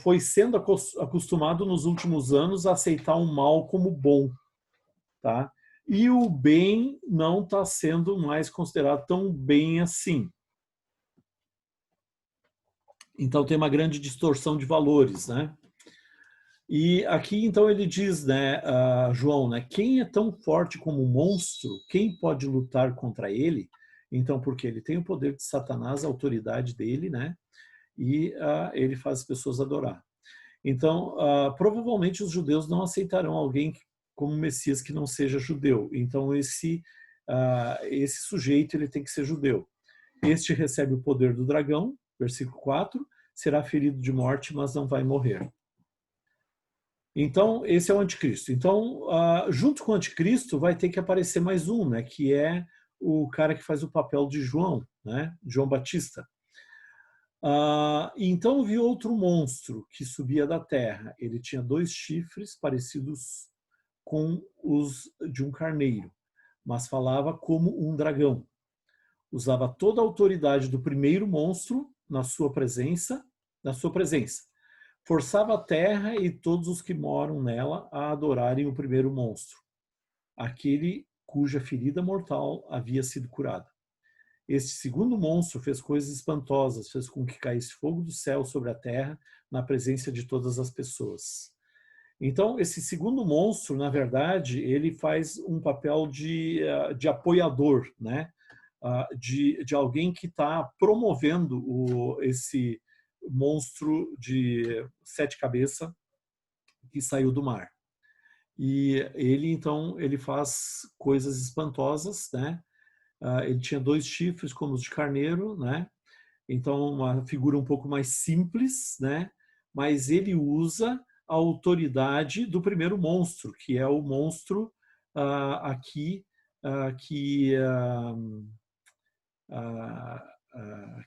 foi sendo acostumado nos últimos anos a aceitar o mal como bom, tá? E o bem não está sendo mais considerado tão bem assim. Então tem uma grande distorção de valores, né? E aqui então ele diz, né, João, né, quem é tão forte como um monstro, quem pode lutar contra ele? Então, porque ele tem o poder de Satanás, a autoridade dele, né? E ele faz as pessoas adorar. Então, provavelmente os judeus não aceitarão alguém como Messias que não seja judeu. Então, esse sujeito ele tem que ser judeu. Este recebe o poder do dragão, versículo 4, será ferido de morte, mas não vai morrer. Então, esse é o anticristo. Então, junto com o anticristo, vai ter que aparecer mais um, né, que é o cara que faz o papel de João, né, João Batista. Então vi outro monstro que subia da terra. Ele tinha 2 chifres parecidos com os de um carneiro, mas falava como um dragão. Usava toda a autoridade do primeiro monstro na sua presença. Forçava a terra e todos os que moram nela a adorarem o primeiro monstro, aquele cuja ferida mortal havia sido curada. Este segundo monstro fez coisas espantosas, fez com que caísse fogo do céu sobre a terra na presença de todas as pessoas. Então, esse segundo monstro, na verdade, ele faz um papel de apoiador, né? De alguém que está promovendo esse monstro de 7 cabeças que saiu do mar. E ele, então, ele faz coisas espantosas, né? Ele tinha 2 chifres como os de carneiro, né? Então, uma figura um pouco mais simples, né? Mas ele usa a autoridade do primeiro monstro, que é o monstro aqui que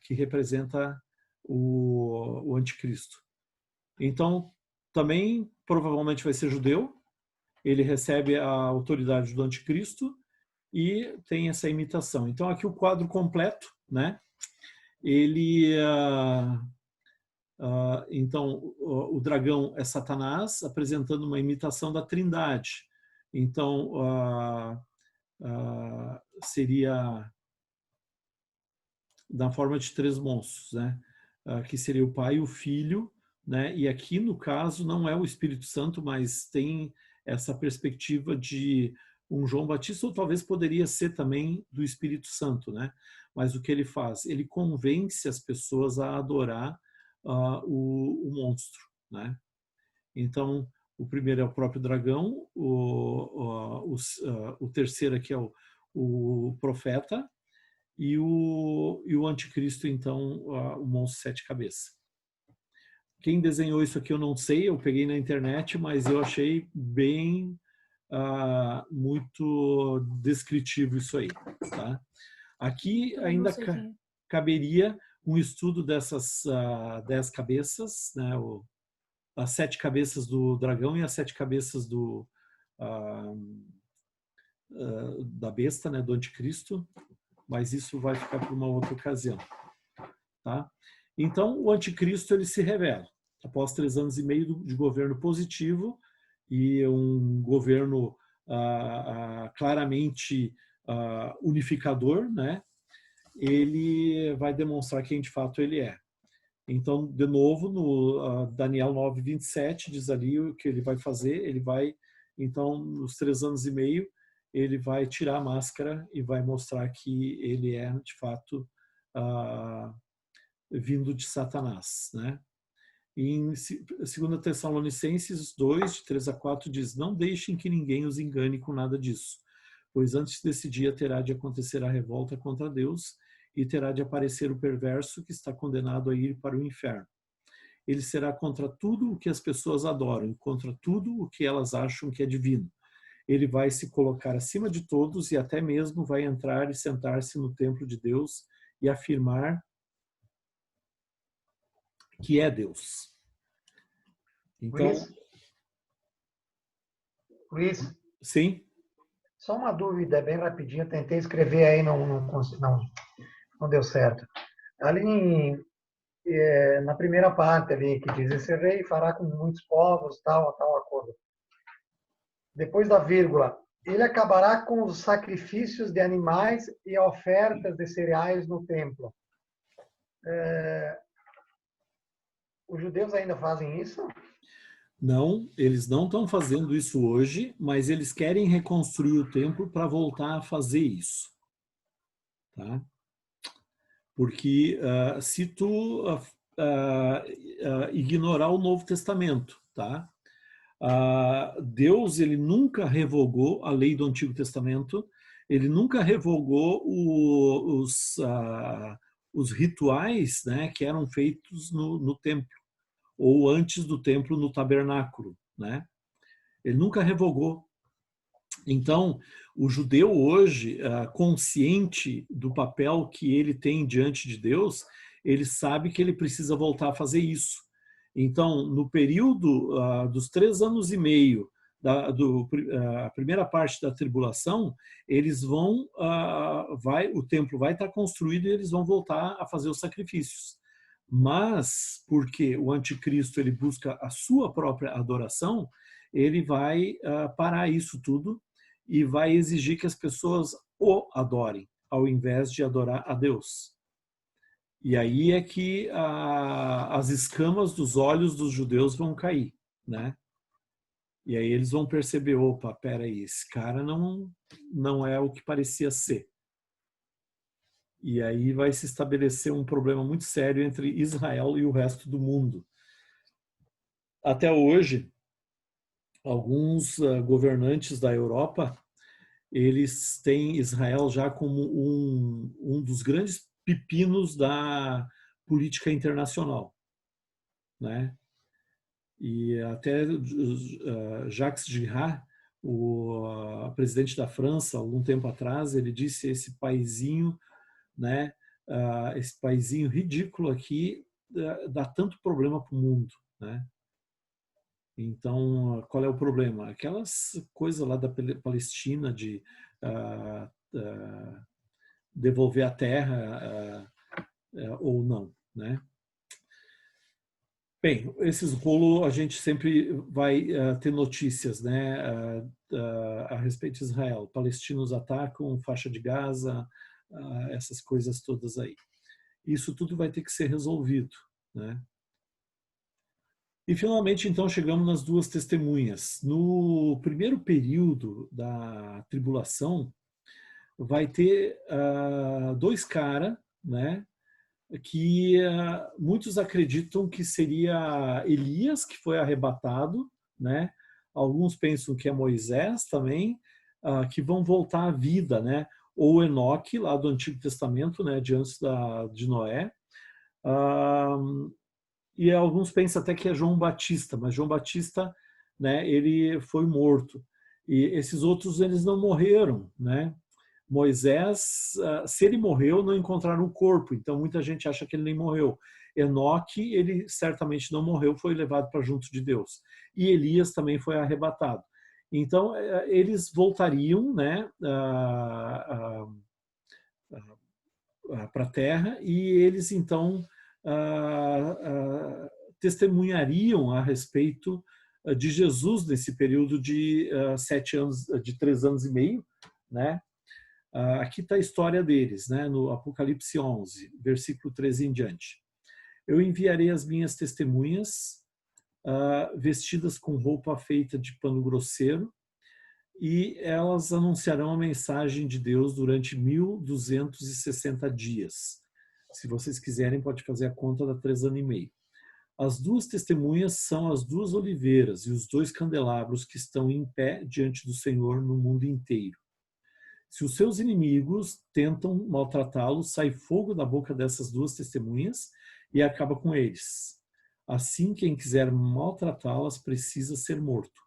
representa o anticristo. Então, também provavelmente vai ser judeu. Ele recebe a autoridade do anticristo e tem essa imitação. Então, aqui o quadro completo, né? Ele, então, o dragão é Satanás apresentando uma imitação da Trindade. Então, seria na forma de 3 monstros, né? Que seria o Pai, o Filho, né? E aqui, no caso, não é o Espírito Santo, mas tem essa perspectiva de um João Batista, ou talvez poderia ser também do Espírito Santo, né? Mas o que ele faz? Ele convence as pessoas a adorar o monstro, né? Então, o primeiro é o próprio dragão, o terceiro aqui é o profeta, e o anticristo, então, o monstro de 7 cabeças. Quem desenhou isso aqui eu não sei, eu peguei na internet, mas eu achei bem muito descritivo isso aí. Tá? Aqui ainda caberia um estudo dessas 10 cabeças, né? As 7 cabeças do dragão e as 7 cabeças da besta, né? Do anticristo, mas isso vai ficar para uma outra ocasião. Tá? Então, o anticristo ele se revela após 3 anos e meio de governo positivo e um governo claramente unificador, né? Ele vai demonstrar quem de fato ele é. Então, de novo, no Daniel 9:27 diz ali o que ele vai fazer. Ele vai, então, nos 3 anos e meio, ele vai tirar a máscara e vai mostrar que ele é, de fato, vindo de Satanás, né? E em 2 Tessalonicenses 2, de 3 a 4, diz: não deixem que ninguém os engane com nada disso, pois antes desse dia terá de acontecer a revolta contra Deus e terá de aparecer o perverso que está condenado a ir para o inferno. Ele será contra tudo o que as pessoas adoram e contra tudo o que elas acham que é divino. Ele vai se colocar acima de todos e até mesmo vai entrar e sentar-se no templo de Deus e afirmar que é Deus. Então, Luiz, sim? só uma dúvida bem rapidinho. Eu tentei escrever aí, não deu certo. Ali na primeira parte ali que diz: esse rei fará com muitos povos tal acordo. Depois da vírgula, ele acabará com os sacrifícios de animais e ofertas de cereais no templo. Os judeus ainda fazem isso? Não, eles não estão fazendo isso hoje, mas eles querem reconstruir o templo para voltar a fazer isso. Tá? Porque se tu ignorar o Novo Testamento, tá? Deus ele nunca revogou a lei do Antigo Testamento, ele nunca revogou os rituais, né, que eram feitos no templo, ou antes do templo no tabernáculo, né? Ele nunca revogou. Então, o judeu hoje, consciente do papel que ele tem diante de Deus, ele sabe que ele precisa voltar a fazer isso. Então, no período dos 3 anos e meio, a primeira parte da tribulação, eles vão, o templo vai estar construído e eles vão voltar a fazer os sacrifícios. Mas, porque o anticristo ele busca a sua própria adoração, ele vai parar isso tudo e vai exigir que as pessoas o adorem, ao invés de adorar a Deus. E aí é que as escamas dos olhos dos judeus vão cair, né? E aí eles vão perceber, opa, peraí, esse cara não é o que parecia ser. E aí vai se estabelecer um problema muito sério entre Israel e o resto do mundo. Até hoje, alguns governantes da Europa, eles têm Israel já como um dos grandes pepinos da política internacional, né? E até Jacques Chirac, o presidente da França, algum tempo atrás, ele disse: esse paizinho, né? Esse paizinho ridículo aqui dá tanto problema para o mundo, né? Então, qual é o problema? Aquelas coisas lá da Palestina de devolver a terra ou não, né? Bem, esses rolos a gente sempre vai ter notícias, né, a respeito de Israel. Palestinos atacam faixa de Gaza, essas coisas todas aí. Isso tudo vai ter que ser resolvido, né? E finalmente, então, chegamos nas duas testemunhas. No primeiro período da tribulação, vai ter dois caras, né, que muitos acreditam que seria Elias, que foi arrebatado, né? Alguns pensam que é Moisés também, que vão voltar à vida, né? Ou Enoque, lá do Antigo Testamento, né, de antes de Noé. E alguns pensam até que é João Batista, mas João Batista, né, ele foi morto. E esses outros, eles não morreram, né? Moisés, se ele morreu, não encontraram o corpo, então muita gente acha que ele nem morreu. Enoque, ele certamente não morreu, foi levado para junto de Deus. E Elias também foi arrebatado. Então, eles voltariam, né, para a terra, e eles, então, testemunhariam a respeito de Jesus nesse período de 7 anos, de 3 anos e meio, né? Aqui está a história deles, né? No Apocalipse 11, versículo 13 em diante. Eu enviarei as minhas testemunhas vestidas com roupa feita de pano grosseiro, e elas anunciarão a mensagem de Deus durante 1260 dias. Se vocês quiserem, pode fazer a conta da 3 anos e meio. As duas testemunhas são as duas oliveiras e os dois candelabros que estão em pé diante do Senhor no mundo inteiro. Se os seus inimigos tentam maltratá-los, sai fogo da boca dessas duas testemunhas e acaba com eles. Assim, quem quiser maltratá-las precisa ser morto.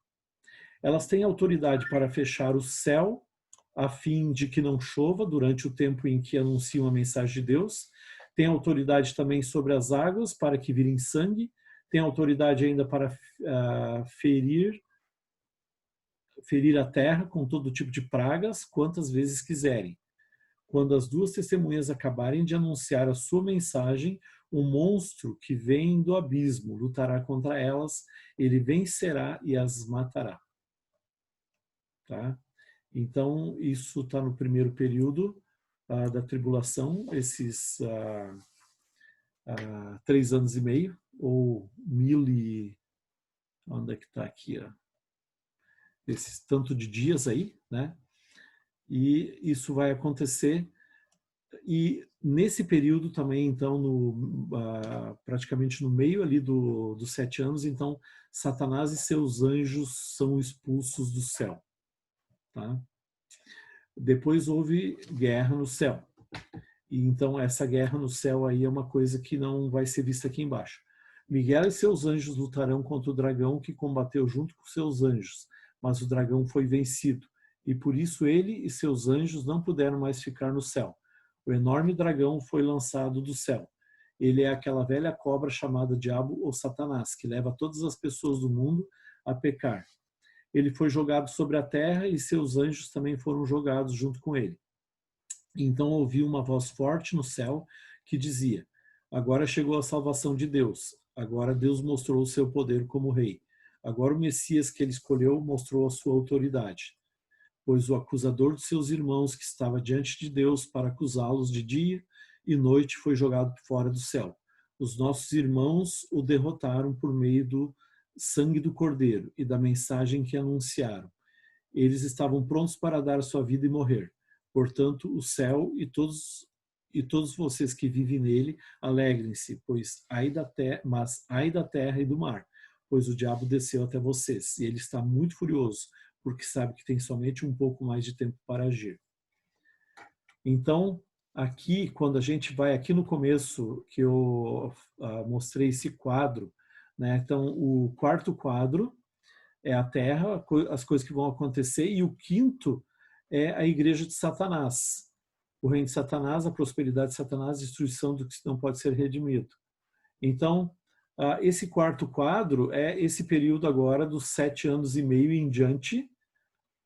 Elas têm autoridade para fechar o céu, a fim de que não chova durante o tempo em que anunciam a mensagem de Deus. Tem autoridade também sobre as águas para que virem sangue. Tem autoridade ainda para ferir a terra com todo tipo de pragas, quantas vezes quiserem. Quando as duas testemunhas acabarem de anunciar a sua mensagem, o monstro que vem do abismo lutará contra elas, ele vencerá e as matará. Tá? Então, isso está no primeiro período da tribulação, esses 3 anos e meio, ou 1000 e... Onde é que está aqui? Esses tanto de dias aí, né? E isso vai acontecer. E nesse período também, então, praticamente no meio ali dos 7 anos, então, Satanás e seus anjos são expulsos do céu. Tá? Depois houve guerra no céu. E então essa guerra no céu aí é uma coisa que não vai ser vista aqui embaixo. Miguel e seus anjos lutarão contra o dragão que combateu junto com seus anjos, mas o dragão foi vencido, e por isso ele e seus anjos não puderam mais ficar no céu. O enorme dragão foi lançado do céu. Ele é aquela velha cobra chamada Diabo ou Satanás, que leva todas as pessoas do mundo a pecar. Ele foi jogado sobre a terra e seus anjos também foram jogados junto com ele. Então ouvi uma voz forte no céu que dizia: agora chegou a salvação de Deus. Agora Deus mostrou o seu poder como rei. Agora o Messias que ele escolheu mostrou a sua autoridade. Pois o acusador dos seus irmãos que estava diante de Deus para acusá-los de dia e noite foi jogado fora do céu. Os nossos irmãos o derrotaram por meio sangue do Cordeiro e da mensagem que anunciaram. Eles estavam prontos para dar sua vida e morrer. Portanto, o céu e todos vocês que vivem nele, alegrem-se, mas ai da terra e do mar, pois o diabo desceu até vocês, e ele está muito furioso, porque sabe que tem somente um pouco mais de tempo para agir. Então, aqui, quando a gente vai aqui no começo, que eu mostrei esse quadro, né? Então, o quarto quadro é a terra, as coisas que vão acontecer, e o quinto é a igreja de Satanás. O reino de Satanás, a prosperidade de Satanás, a destruição do que não pode ser redimido. Então, esse quarto quadro é esse período agora dos 7 anos e meio em diante,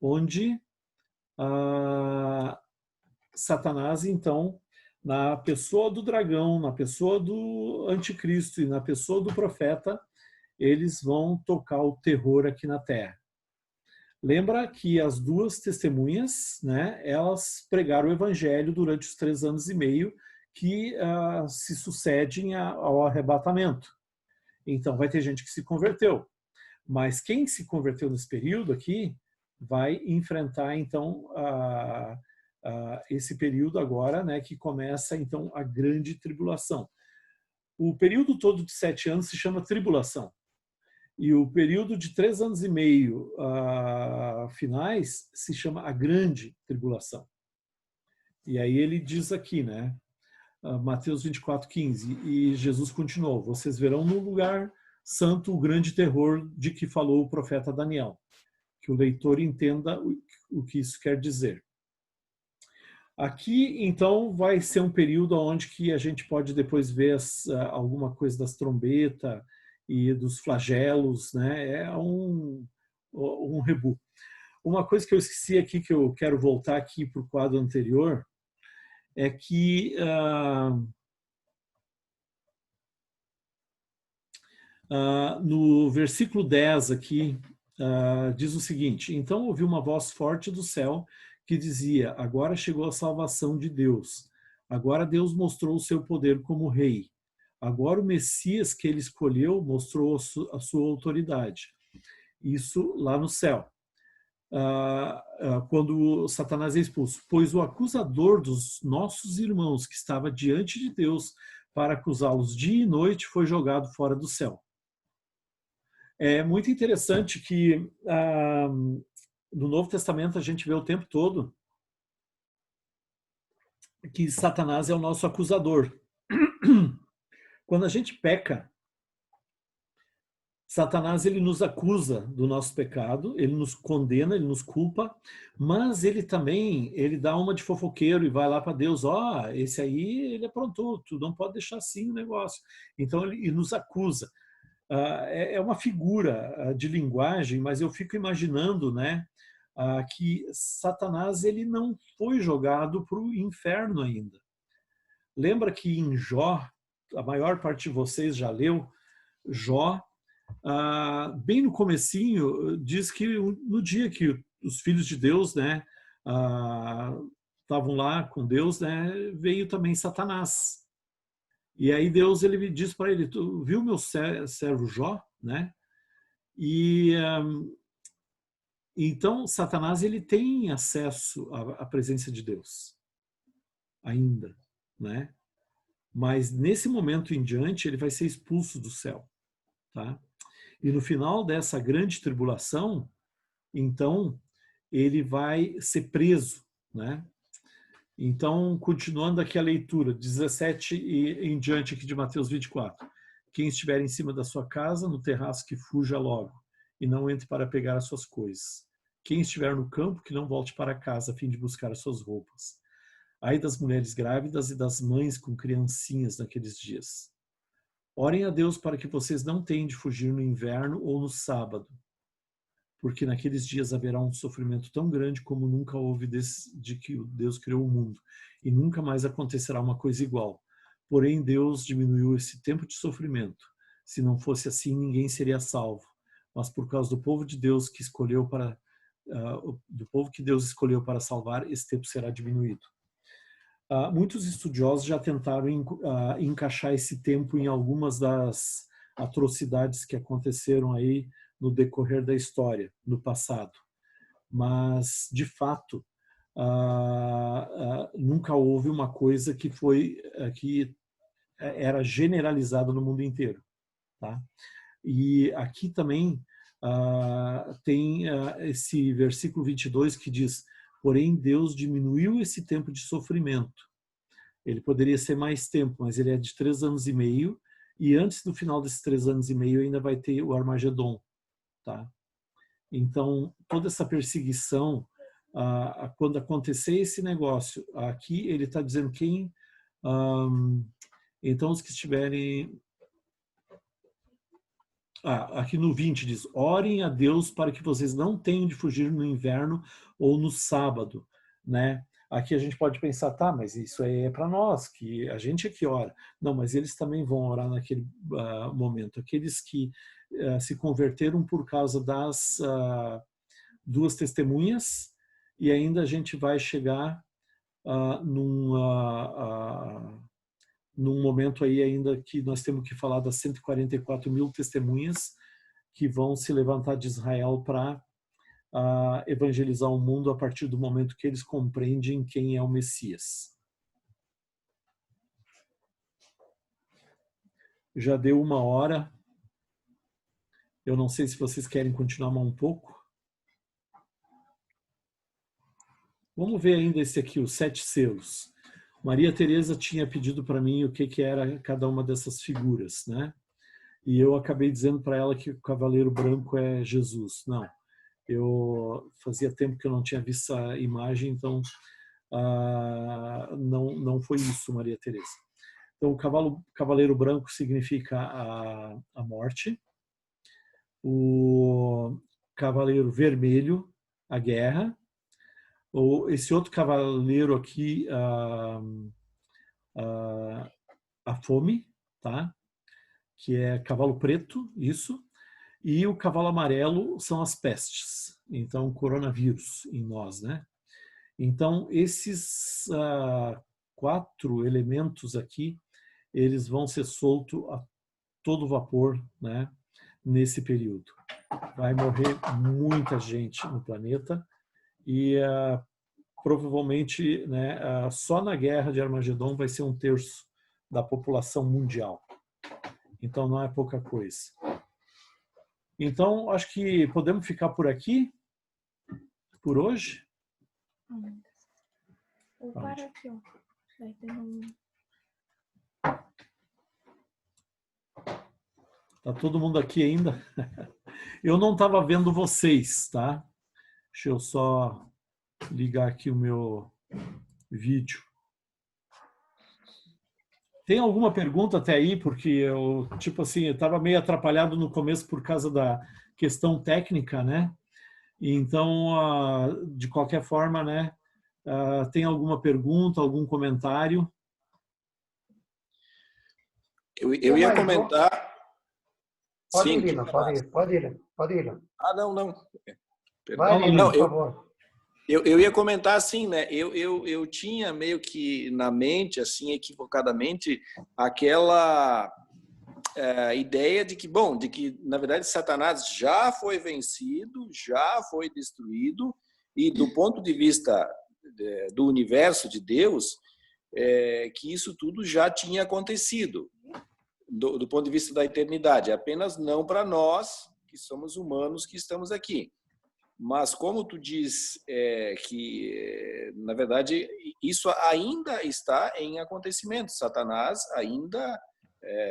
onde Satanás, então, na pessoa do dragão, na pessoa do anticristo e na pessoa do profeta, eles vão tocar o terror aqui na Terra. Lembra que as duas testemunhas, né, elas pregaram o evangelho durante os 3 anos e meio que se sucedem ao arrebatamento. Então vai ter gente que se converteu. Mas quem se converteu nesse período aqui vai enfrentar então esse período agora, né, que começa então a grande tribulação. O período todo de 7 anos se chama tribulação. E o período de 3 anos e meio finais se chama a grande tribulação. E aí ele diz aqui, né, Mateus 24:15, e Jesus continuou: vocês verão no lugar santo o grande terror de que falou o profeta Daniel. Que o leitor entenda o que isso quer dizer. Aqui, então, vai ser um período onde que a gente pode depois ver alguma coisa das trombetas e dos flagelos, né? É um rebu. Uma coisa que eu esqueci aqui, que eu quero voltar aqui para o quadro anterior, é que no versículo 10 aqui, diz o seguinte: então ouvi uma voz forte do céu que dizia: agora chegou a salvação de Deus. Agora Deus mostrou o seu poder como rei. Agora o Messias que ele escolheu mostrou a sua autoridade. Isso lá no céu. Quando Satanás é expulso. Pois o acusador dos nossos irmãos que estava diante de Deus para acusá-los dia e noite foi jogado fora do céu. É muito interessante que no Novo Testamento a gente vê o tempo todo que Satanás é o nosso acusador. Quando a gente peca, Satanás ele nos acusa do nosso pecado, ele nos condena, ele nos culpa, mas ele também dá uma de fofoqueiro e vai lá para Deus: esse aí ele aprontou, tu não pode deixar assim o negócio. Então ele nos acusa. É uma figura de linguagem, mas eu fico imaginando, né, que Satanás ele não foi jogado para o inferno ainda. Lembra que em Jó, a maior parte de vocês já leu Jó, bem no comecinho, diz que no dia que os filhos de Deus, né, estavam lá com Deus, né, veio também Satanás. E aí Deus ele diz para ele: tu viu meu servo Jó, né? E então Satanás ele tem acesso à presença de Deus ainda, né? Mas nesse momento em diante ele vai ser expulso do céu, tá? E no final dessa grande tribulação, então ele vai ser preso, né? Então, continuando aqui a leitura, 17 e em diante aqui de Mateus 24. Quem estiver em cima da sua casa, no terraço, que fuja logo, e não entre para pegar as suas coisas. Quem estiver no campo, que não volte para casa, a fim de buscar as suas roupas. Ai das mulheres grávidas e das mães com criancinhas naqueles dias. Orem a Deus para que vocês não tenham de fugir no inverno ou no sábado, porque naqueles dias haverá um sofrimento tão grande como nunca houve desde que Deus criou o mundo, e nunca mais acontecerá uma coisa igual. Porém, Deus diminuiu esse tempo de sofrimento. Se não fosse assim, ninguém seria salvo. Mas por causa do povo de Deus que Deus escolheu para salvar, esse tempo será diminuído. Muitos estudiosos já tentaram encaixar esse tempo em algumas das atrocidades que aconteceram aí no decorrer da história, no passado. Mas, de fato, nunca houve uma coisa que era generalizada no mundo inteiro. Tá? E aqui também tem esse versículo 22 que diz: porém Deus diminuiu esse tempo de sofrimento. Ele poderia ser mais tempo, mas ele é de 3 anos e meio, e antes do final desses 3 anos e meio ainda vai ter o Armagedon. Tá? Então, toda essa perseguição, quando acontecer esse negócio, aqui ele está dizendo quem... então, os que estiverem... aqui no 20 diz: orem a Deus para que vocês não tenham de fugir no inverno ou no sábado, né? Aqui a gente pode pensar, tá, mas isso aí é para nós, que a gente é que ora. Não, mas eles também vão orar naquele momento. Aqueles que se converteram por causa das 2 testemunhas, e ainda a gente vai chegar num momento aí ainda que nós temos que falar das 144 mil testemunhas que vão se levantar de Israel para evangelizar o mundo a partir do momento que eles compreendem quem é o Messias. Já deu 1 hora. Eu não sei se vocês querem continuar mais um pouco. Vamos ver ainda esse aqui, os 7 selos. Maria Teresa tinha pedido para mim o que era cada uma dessas figuras, né? E eu acabei dizendo para ela que o cavaleiro branco é Jesus. Não. Eu fazia tempo que eu não tinha visto a imagem, então não foi isso, Maria Teresa. Então, o cavaleiro branco significa a morte, o cavaleiro vermelho, a guerra, esse outro cavaleiro aqui, a fome, tá? Que é cavalo preto, isso. E o cavalo amarelo são as pestes, então coronavírus em nós, né? Então esses 4 elementos aqui, eles vão ser soltos a todo vapor, né? Nesse período. Vai morrer muita gente no planeta e provavelmente, né, só na guerra de Armagedon vai ser 1/3 da população mundial. Então não é pouca coisa. Então, acho que podemos ficar por aqui, por hoje. Ou para aqui, ó. Vai ter Tá todo mundo aqui ainda? Eu não estava vendo vocês, tá? Deixa eu só ligar aqui o meu vídeo. Tem alguma pergunta até aí? Porque eu, tipo assim, eu estava meio atrapalhado no começo por causa da questão técnica, né? Então, de qualquer forma, né? Tem alguma pergunta, algum comentário? Eu ia comentar... Pode Sim, ir, Lila, pode ir. Não. Vai, Lila, por favor. Eu ia comentar assim, né? Eu tinha meio que na mente, assim, equivocadamente, aquela ideia de que, na verdade, Satanás já foi vencido, já foi destruído, e do ponto de vista do universo de Deus, que isso tudo já tinha acontecido, do ponto de vista da eternidade, apenas não para nós, que somos humanos, que estamos aqui. Mas como tu diz que, na verdade, isso ainda está em acontecimento. Satanás ainda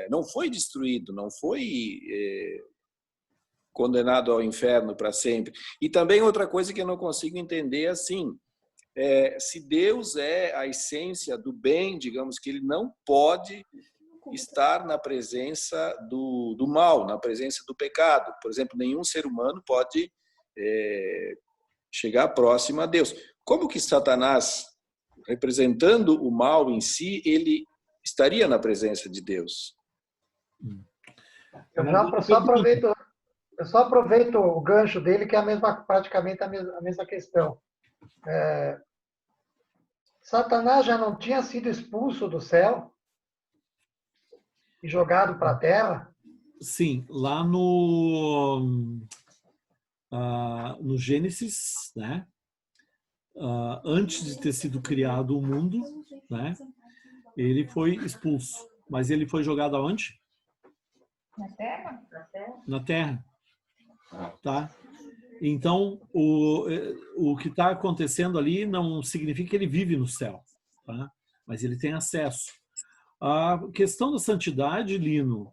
não foi destruído, não foi condenado ao inferno para sempre. E também outra coisa que eu não consigo entender assim, se Deus é a essência do bem, digamos que ele não pode estar na presença do mal, na presença do pecado. Por exemplo, nenhum ser humano pode chegar próximo a Deus. Como que Satanás, representando o mal em si, ele estaria na presença de Deus? Eu só aproveito o gancho dele, que é praticamente a mesma questão. Satanás já não tinha sido expulso do céu e jogado para a terra? Sim, lá no Gênesis, né? Antes de ter sido criado o mundo, né? Ele foi expulso. Mas ele foi jogado aonde? Na Terra? Na Terra. Tá? Então, o que está acontecendo ali não significa que ele vive no céu, tá? Mas ele tem acesso. A questão da santidade, Lino,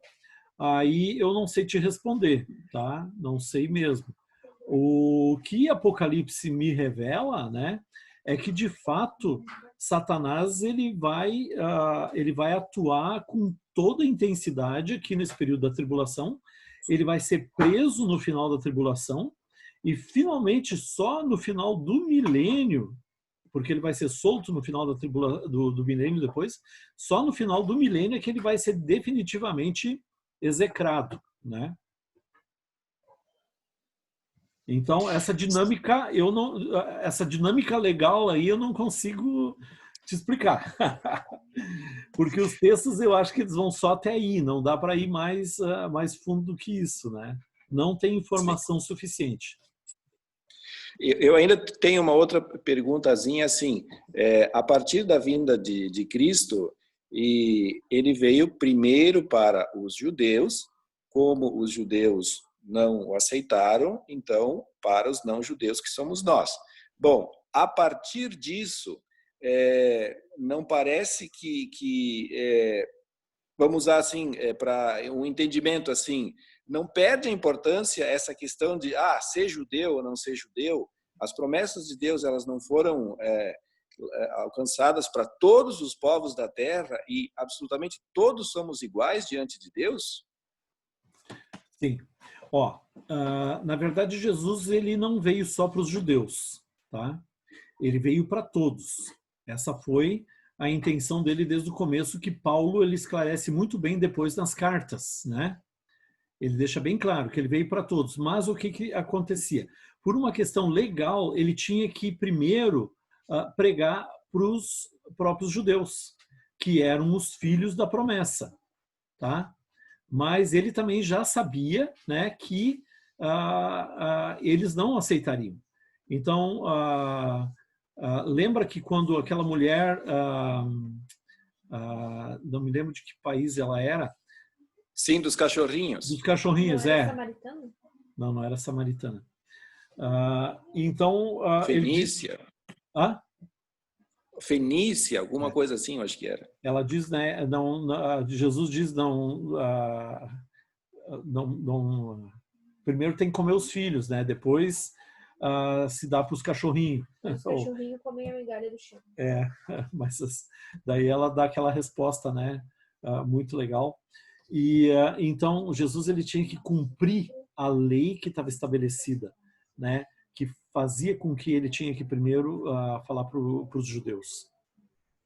aí eu não sei te responder, tá? Não sei mesmo. O que Apocalipse me revela, né, é que de fato Satanás ele vai atuar com toda a intensidade aqui nesse período da tribulação. Ele vai ser preso no final da tribulação e finalmente só no final do milênio, porque ele vai ser solto no final do milênio depois, só no final do milênio é que ele vai ser definitivamente execrado, né? Então essa dinâmica legal aí eu não consigo te explicar, porque os textos eu acho que eles vão só até aí, não dá para ir mais fundo do que isso, né? Não tem informação suficiente. Eu ainda tenho uma outra perguntazinha assim, a partir da vinda de Cristo, e ele veio primeiro para os judeus, como os judeus não o aceitaram, então para os não-judeus que somos nós. Bom, a partir disso, não parece que vamos usar assim, para um entendimento assim, não perde a importância essa questão de ser judeu ou não ser judeu. As promessas de Deus elas não foram alcançadas para todos os povos da terra e absolutamente todos somos iguais diante de Deus? Sim. Na verdade, Jesus ele não veio só para os judeus, tá? Ele veio para todos. Essa foi a intenção dele desde o começo, que Paulo ele esclarece muito bem depois nas cartas, né? Ele deixa bem claro que ele veio para todos. Mas o que acontecia? Por uma questão legal, ele tinha que primeiro pregar para os próprios judeus, que eram os filhos da promessa, tá? Mas ele também já sabia, né, que eles não aceitariam. Então, lembra que quando aquela mulher, não me lembro de que país ela era. Sim, dos cachorrinhos. Dos cachorrinhos, não era samaritana? Não era samaritana. Então, Fenícia. Fenícia, alguma coisa assim, eu acho que era. Ela diz, né? Jesus diz não. Primeiro tem que comer os filhos, né? Depois se dá para os cachorrinhos. Os cachorrinhos comem a migalha do chão. Mas daí ela dá aquela resposta, né? Muito legal. E então Jesus ele tinha que cumprir a lei que estava estabelecida, né? Que fazia com que ele tinha que primeiro falar para os judeus.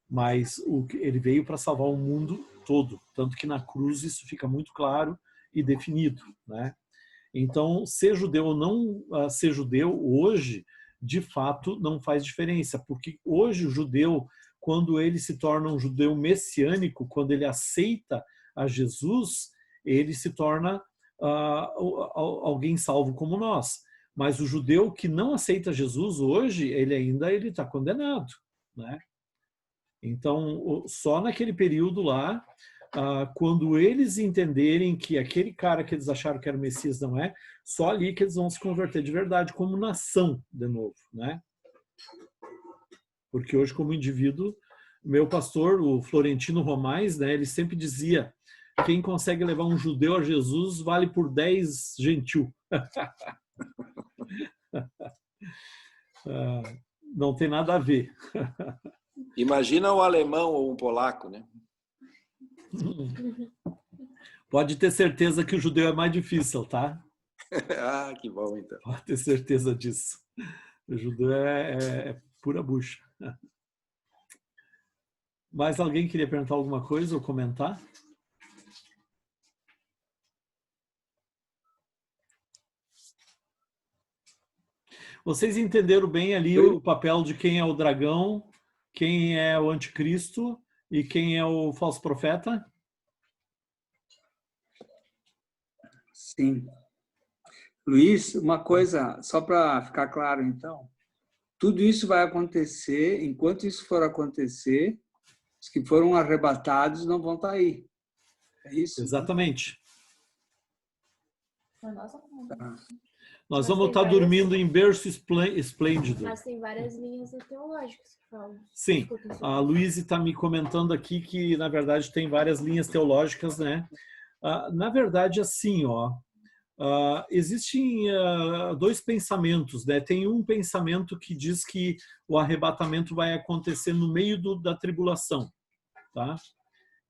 Mas ele veio para salvar o mundo todo, tanto que na cruz isso fica muito claro e definido, né? Então, ser judeu ou não ser judeu hoje, de fato, não faz diferença, porque hoje o judeu, quando ele se torna um judeu messiânico, quando ele aceita a Jesus, ele se torna alguém salvo como nós. Mas o judeu que não aceita Jesus hoje, ele está condenado, né? Então, só naquele período lá, quando eles entenderem que aquele cara que eles acharam que era o Messias não é, só ali que eles vão se converter de verdade, como nação, de novo, né? Porque hoje, como indivíduo, meu pastor, o Florentino Romais, né, ele sempre dizia: quem consegue levar um judeu a Jesus vale por 10 gentil. Não tem nada a ver. Imagina um alemão ou um polaco, né? Pode ter certeza que o judeu é mais difícil, tá? Que bom, então. Pode ter certeza disso. O judeu é pura bucha. Mais alguém queria perguntar alguma coisa ou comentar? Vocês entenderam bem ali o papel de quem é o dragão, quem é o anticristo e quem é o falso profeta? Sim. Luiz, uma coisa, só para ficar claro, então. Tudo isso vai acontecer, enquanto isso for acontecer, os que foram arrebatados não vão estar aí. É isso? Exatamente. Na nossa comunidade. Nós Mas vamos tem estar várias- dormindo em berço esplêndido. Mas tem várias linhas teológicas que falam. Sim, discutem sobre a isso. Luíse está me comentando aqui que, na verdade, tem várias linhas teológicas, né? Na verdade, assim, ó, existem dois pensamentos, né? Tem um pensamento que diz que o arrebatamento vai acontecer no meio da tribulação, tá?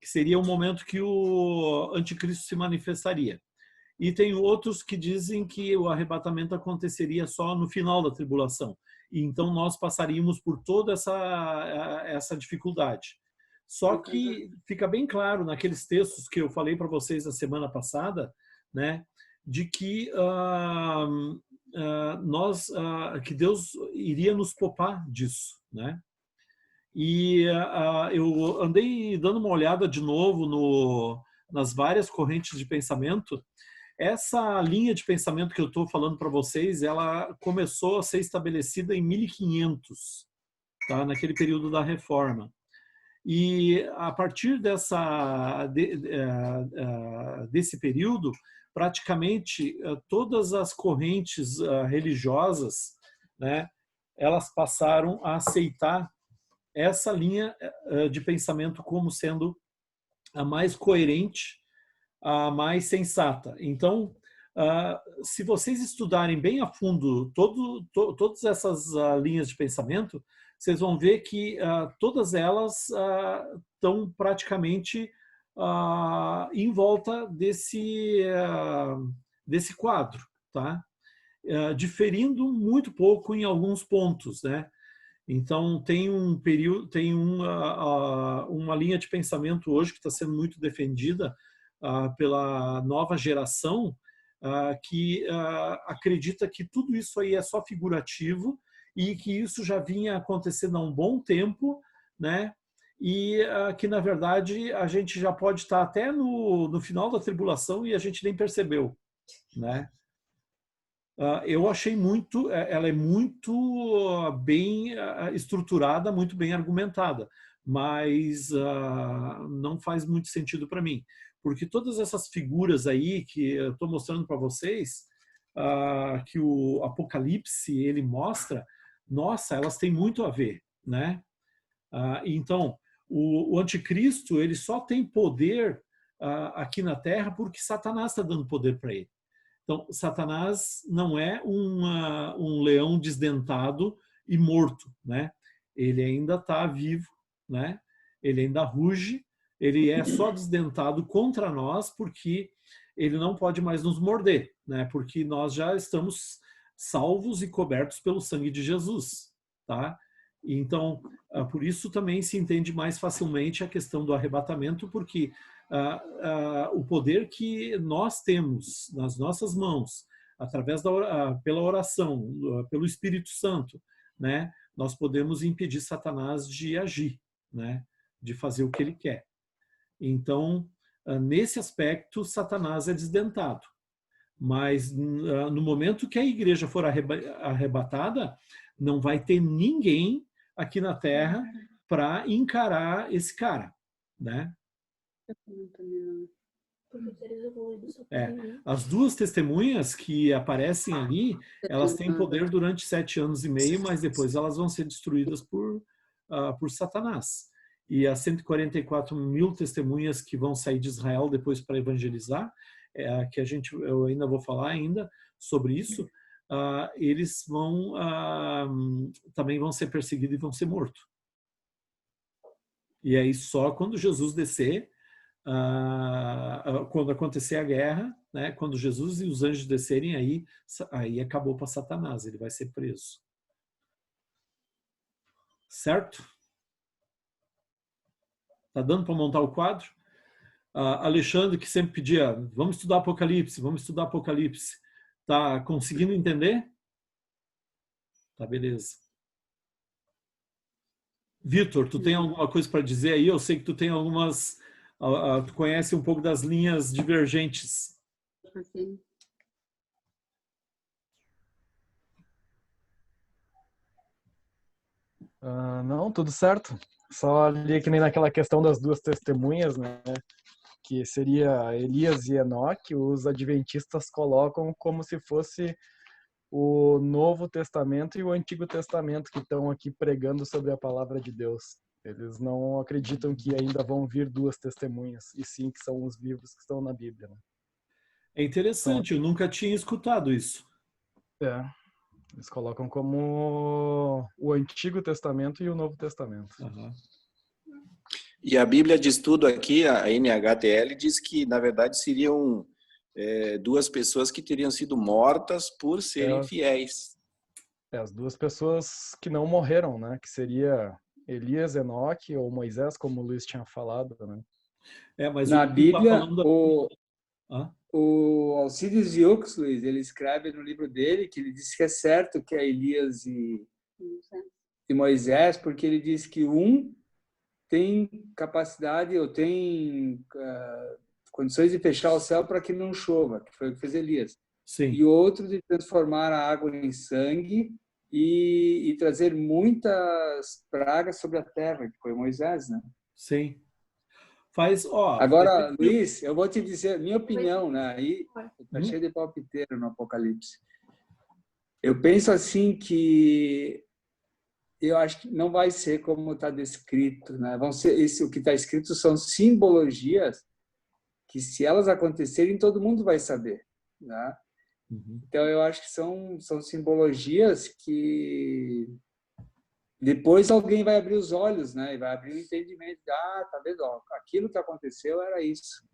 Que seria o momento que o anticristo se manifestaria. E tem outros que dizem que o arrebatamento aconteceria só no final da tribulação. E então nós passaríamos por toda essa dificuldade. Só que fica bem claro naqueles textos que eu falei para vocês na semana passada, né, de que que Deus iria nos poupar disso, né? E eu andei dando uma olhada de novo nas várias correntes de pensamento. Essa linha de pensamento que eu estou falando para vocês, ela começou a ser estabelecida em 1500, tá? Naquele período da Reforma. E a partir desse período, praticamente todas as correntes religiosas, né, elas passaram a aceitar essa linha de pensamento como sendo a mais coerente, a mais sensata. Então, se vocês estudarem bem a fundo todas essas linhas de pensamento, vocês vão ver que todas elas estão praticamente em volta desse quadro, tá? Diferindo muito pouco em alguns pontos, né? Então tem uma linha de pensamento hoje que está sendo muito defendida pela nova geração, que acredita que tudo isso aí é só figurativo e que isso já vinha acontecendo há um bom tempo, né? E que, na verdade, a gente já pode estar até no final da tribulação e a gente nem percebeu, né? Eu achei ela é muito bem estruturada, muito bem argumentada, mas não faz muito sentido para mim, porque todas essas figuras aí que eu estou mostrando para vocês, que o Apocalipse ele mostra, nossa, elas têm muito a ver, né? Então, o anticristo ele só tem poder aqui na Terra porque Satanás está dando poder para ele. Então, Satanás não é um leão desdentado e morto, né? Ele ainda está vivo, né? Ele ainda ruge, ele é só desdentado contra nós porque ele não pode mais nos morder, né? Porque nós já estamos salvos e cobertos pelo sangue de Jesus, tá? Então, por isso também se entende mais facilmente a questão do arrebatamento, porque o poder que nós temos nas nossas mãos, através pela oração, pelo Espírito Santo, né, nós podemos impedir Satanás de agir, né, de fazer o que ele quer. Então, nesse aspecto, Satanás é desdentado. Mas no momento que a igreja for arrebatada, não vai ter ninguém aqui na Terra para encarar esse cara, né? As duas testemunhas que aparecem ali, elas têm poder durante 7 anos e meio, mas depois elas vão ser destruídas por Satanás. E as 144 mil testemunhas que vão sair de Israel depois para evangelizar, que eu ainda vou falar ainda sobre isso, eles também vão ser perseguidos e vão ser mortos. E aí só quando Jesus descer, quando acontecer a guerra, né, quando Jesus e os anjos descerem, aí acabou para Satanás, ele vai ser preso. Certo? Tá dando para montar o quadro? Alexandre, que sempre pedia, vamos estudar Apocalipse, vamos estudar Apocalipse. Tá conseguindo entender? Tá, beleza. Vitor, tu tem alguma coisa para dizer aí? Eu sei que tu tem algumas... tu conhece um pouco das linhas divergentes. Não, tudo certo. Só ali que nem naquela questão das duas testemunhas, né? Que seria Elias e Enoque, os adventistas colocam como se fosse o Novo Testamento e o Antigo Testamento que estão aqui pregando sobre a palavra de Deus. Eles não acreditam que ainda vão vir duas testemunhas, e sim que são os livros que estão na Bíblia, né? É interessante, eu nunca tinha escutado isso. Eles colocam como o Antigo Testamento e o Novo Testamento. Uhum. E a Bíblia diz tudo aqui, a NHTL diz que, na verdade, seriam duas pessoas que teriam sido mortas por serem fiéis. As duas pessoas que não morreram, né? Que seria Elias, Enoque ou Moisés, como o Luiz tinha falado, né? Mas na Bíblia, falando... o Alcides Huxley, ele escreve no livro dele que ele diz que é certo que é Elias e Moisés, porque ele diz que um tem capacidade ou tem condições de fechar o céu para que não chova, que foi o que fez Elias. Sim. E outro de transformar a água em sangue e trazer muitas pragas sobre a terra, que foi Moisés, né? Sim. Agora, Luiz, eu vou te dizer minha opinião, né? Aí tá cheio de palpiteiro no Apocalipse. Eu penso assim que eu acho que não vai ser como está descrito, né? Vão ser o que está escrito são simbologias que, se elas acontecerem, todo mundo vai saber, né? Então eu acho que são simbologias que depois alguém vai abrir os olhos, né? E vai abrir o entendimento. Tá vendo? Aquilo que aconteceu era isso.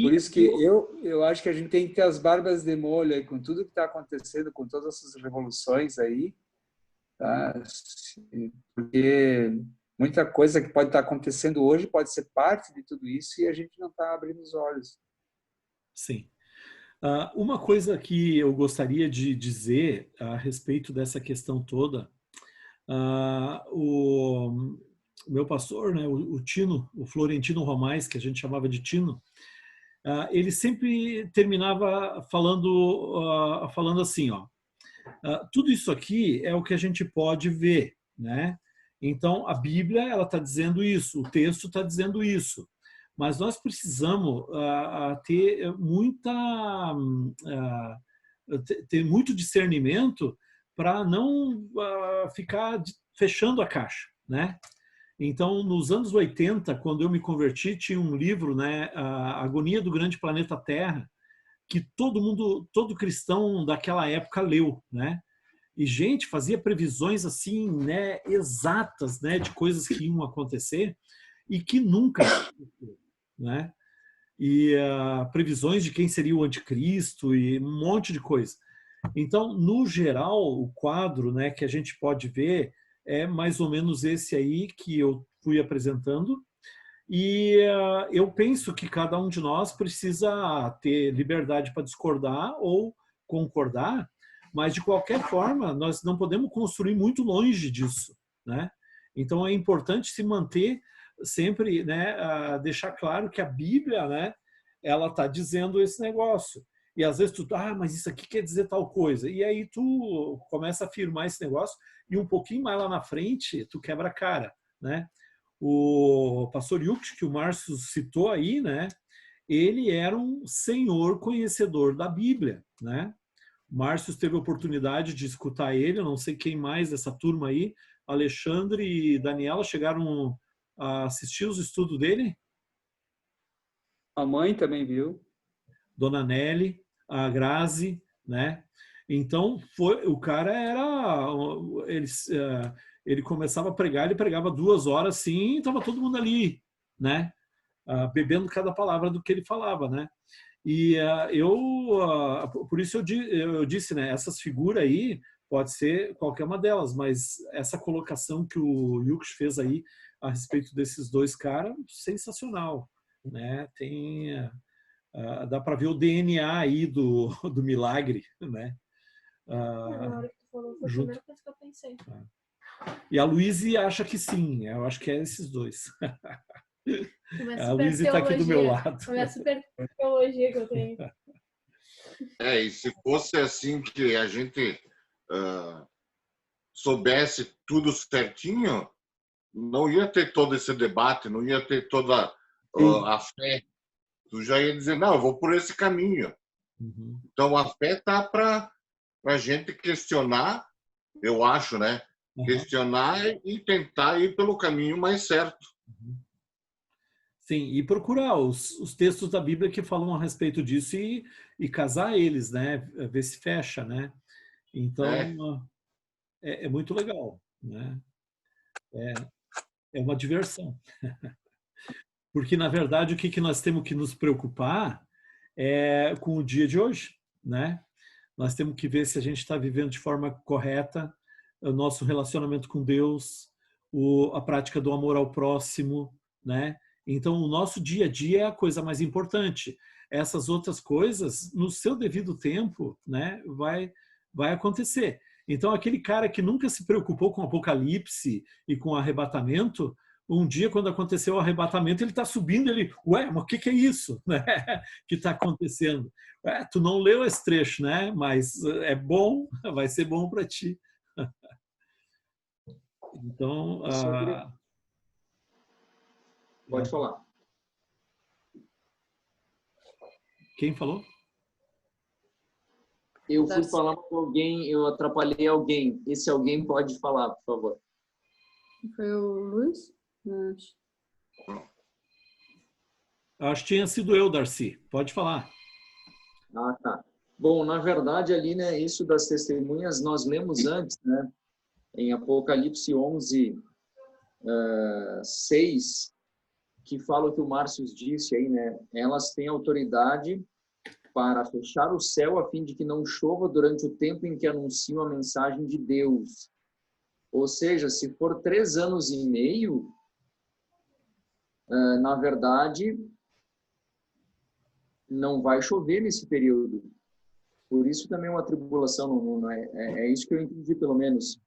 Por isso que eu acho que a gente tem que ter as barbas de molho aí, com tudo que está acontecendo, com todas essas revoluções aí, tá? Porque muita coisa que pode estar acontecendo hoje pode ser parte de tudo isso e a gente não está abrindo os olhos. Sim. Uma coisa que eu gostaria de dizer a respeito dessa questão toda, o meu pastor, né, o Tino, o Florentino Romais, que a gente chamava de Tino, ele sempre terminava falando assim, tudo isso aqui é o que a gente pode ver, né? Então, a Bíblia ela está dizendo isso, o texto está dizendo isso. Mas nós precisamos ter muito discernimento para não ficar fechando a caixa, né? Então, nos anos 80, quando eu me converti, tinha um livro, né, A Agonia do Grande Planeta Terra, que todo cristão daquela época leu, né? E gente fazia previsões assim, né, exatas, né, de coisas que iam acontecer e que nunca aconteceram, né? E previsões de quem seria o anticristo e um monte de coisa. Então, no geral, o quadro, né, que a gente pode ver é mais ou menos esse aí que eu fui apresentando. E eu penso que cada um de nós precisa ter liberdade para discordar ou concordar, mas de qualquer forma nós não podemos construir muito longe disso, né? Então é importante se manter sempre, né, deixar claro que a Bíblia, né, ela está dizendo esse negócio. E às vezes tu, mas isso aqui quer dizer tal coisa. E aí tu começa a afirmar esse negócio e um pouquinho mais lá na frente tu quebra a cara, né? O pastor Yuxi, que o Márcio citou aí, né? Ele era um senhor conhecedor da Bíblia, né? O Márcio teve a oportunidade de escutar ele, eu não sei quem mais dessa turma aí, Alexandre e Daniela chegaram a assistir os estudos dele? A mãe também viu. Dona Nelly, a Grazi, né? Então, o cara era... Ele começava a pregar, ele pregava 2 horas assim, e estava todo mundo ali, né? Bebendo cada palavra do que ele falava, né? E por isso eu disse, né? Essas figuras aí, pode ser qualquer uma delas, mas essa colocação que o Yuxi fez aí a respeito desses 2 caras, sensacional, né? Dá para ver o DNA aí do milagre, né? Na hora que tu falou, foi a primeira coisa que eu pensei. E a Luíse acha que sim, eu acho que é esses 2. A Luíse está aqui do meu lado. É a super teologia que eu tenho. E se fosse assim que a gente soubesse tudo certinho, não ia ter todo esse debate, não ia ter toda a fé. Tu já ia dizer, não, eu vou por esse caminho. Uhum. Então, a fé está para a gente questionar, eu acho, né? Questionar e tentar ir pelo caminho mais certo. Sim, e procurar os textos da Bíblia que falam a respeito disso e casar eles, né? Ver se fecha, né? Então, é muito legal, né? É uma diversão. Porque, na verdade, o que nós temos que nos preocupar é com o dia de hoje, né? Nós temos que ver se a gente está vivendo de forma correta o nosso relacionamento com Deus, a prática do amor ao próximo, né? Então, o nosso dia a dia é a coisa mais importante. Essas outras coisas, no seu devido tempo, né, vai acontecer. Então, aquele cara que nunca se preocupou com o Apocalipse e com o arrebatamento, um dia, quando aconteceu o arrebatamento, ele está subindo, ué, mas o que é isso, né, que está acontecendo? Tu não leu esse trecho, né? Mas é bom, vai ser bom para ti. Então, Pode falar. Quem falou? Eu fui falar com alguém, eu atrapalhei alguém. Esse alguém pode falar, por favor. Foi o Luiz? Acho que tinha sido eu, Darcy. Pode falar. Ah, tá. Bom, na verdade, ali, né, isso das testemunhas, nós lemos antes, né, em Apocalipse 11, 6, que fala o que o Márcio disse aí, né, elas têm autoridade para fechar o céu a fim de que não chova durante o tempo em que anunciam a mensagem de Deus. Ou seja, se for 3 anos e meio, na verdade, não vai chover nesse período. Por isso também uma tribulação, não é isso que eu entendi, pelo menos.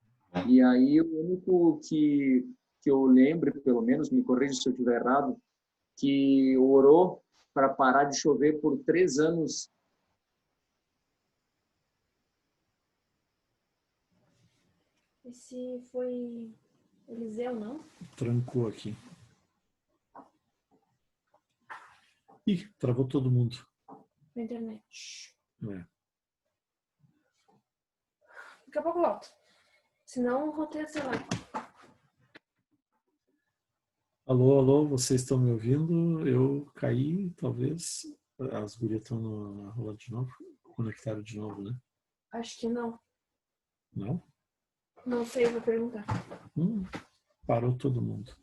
E aí, o único que eu lembre, pelo menos, me corrija se eu estiver errado, que orou para parar de chover por 3 anos. Esse foi Eliseu, não? Trancou aqui. Ih, travou todo mundo. Na internet. É. Daqui a pouco eu volto. Senão, roteio, sei lá. Alô, alô, vocês estão me ouvindo? Eu caí, talvez. As gurias estão na rola de novo. Conectaram de novo, né? Acho que não. Não? Não sei, vou perguntar. Parou todo mundo.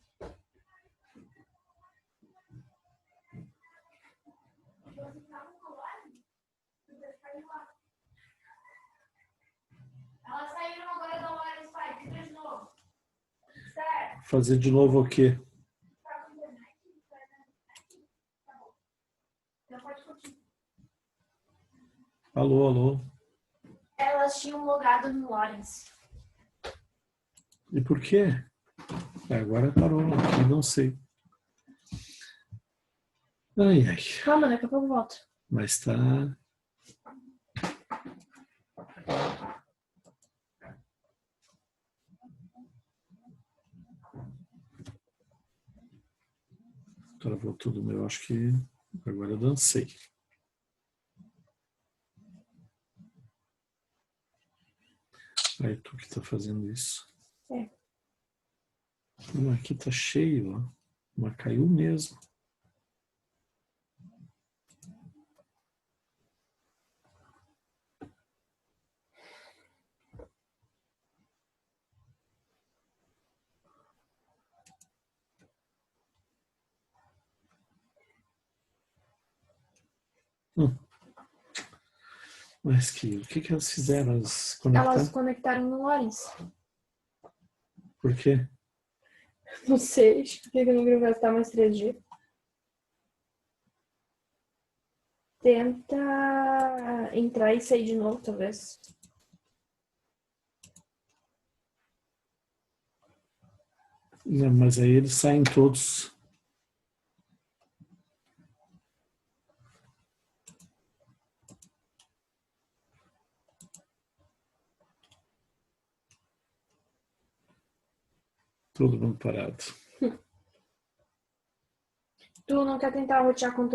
Elas saíram agora da Lores, pai. Fica de novo. Certo. Fazer de novo o quê? Então pode continuar. Alô, alô. Elas tinham logado no Lawrence. E por quê? Agora parou aqui, não sei. Ai, ai. Calma, daqui a pouco eu volto. Mas tá. Travou tudo, meu. Acho que agora eu dancei. Aí tu que tá fazendo isso. É. Aqui tá cheio, ó. Mas caiu mesmo. Mas o que elas fizeram? Elas conectaram no Lawrence. Por quê? Não sei, acho que não vai gastar mais 3 dias. Tenta entrar e sair de novo, talvez. Não, mas aí eles saem todos. Todo mundo parado. Tu não quer tentar rotear com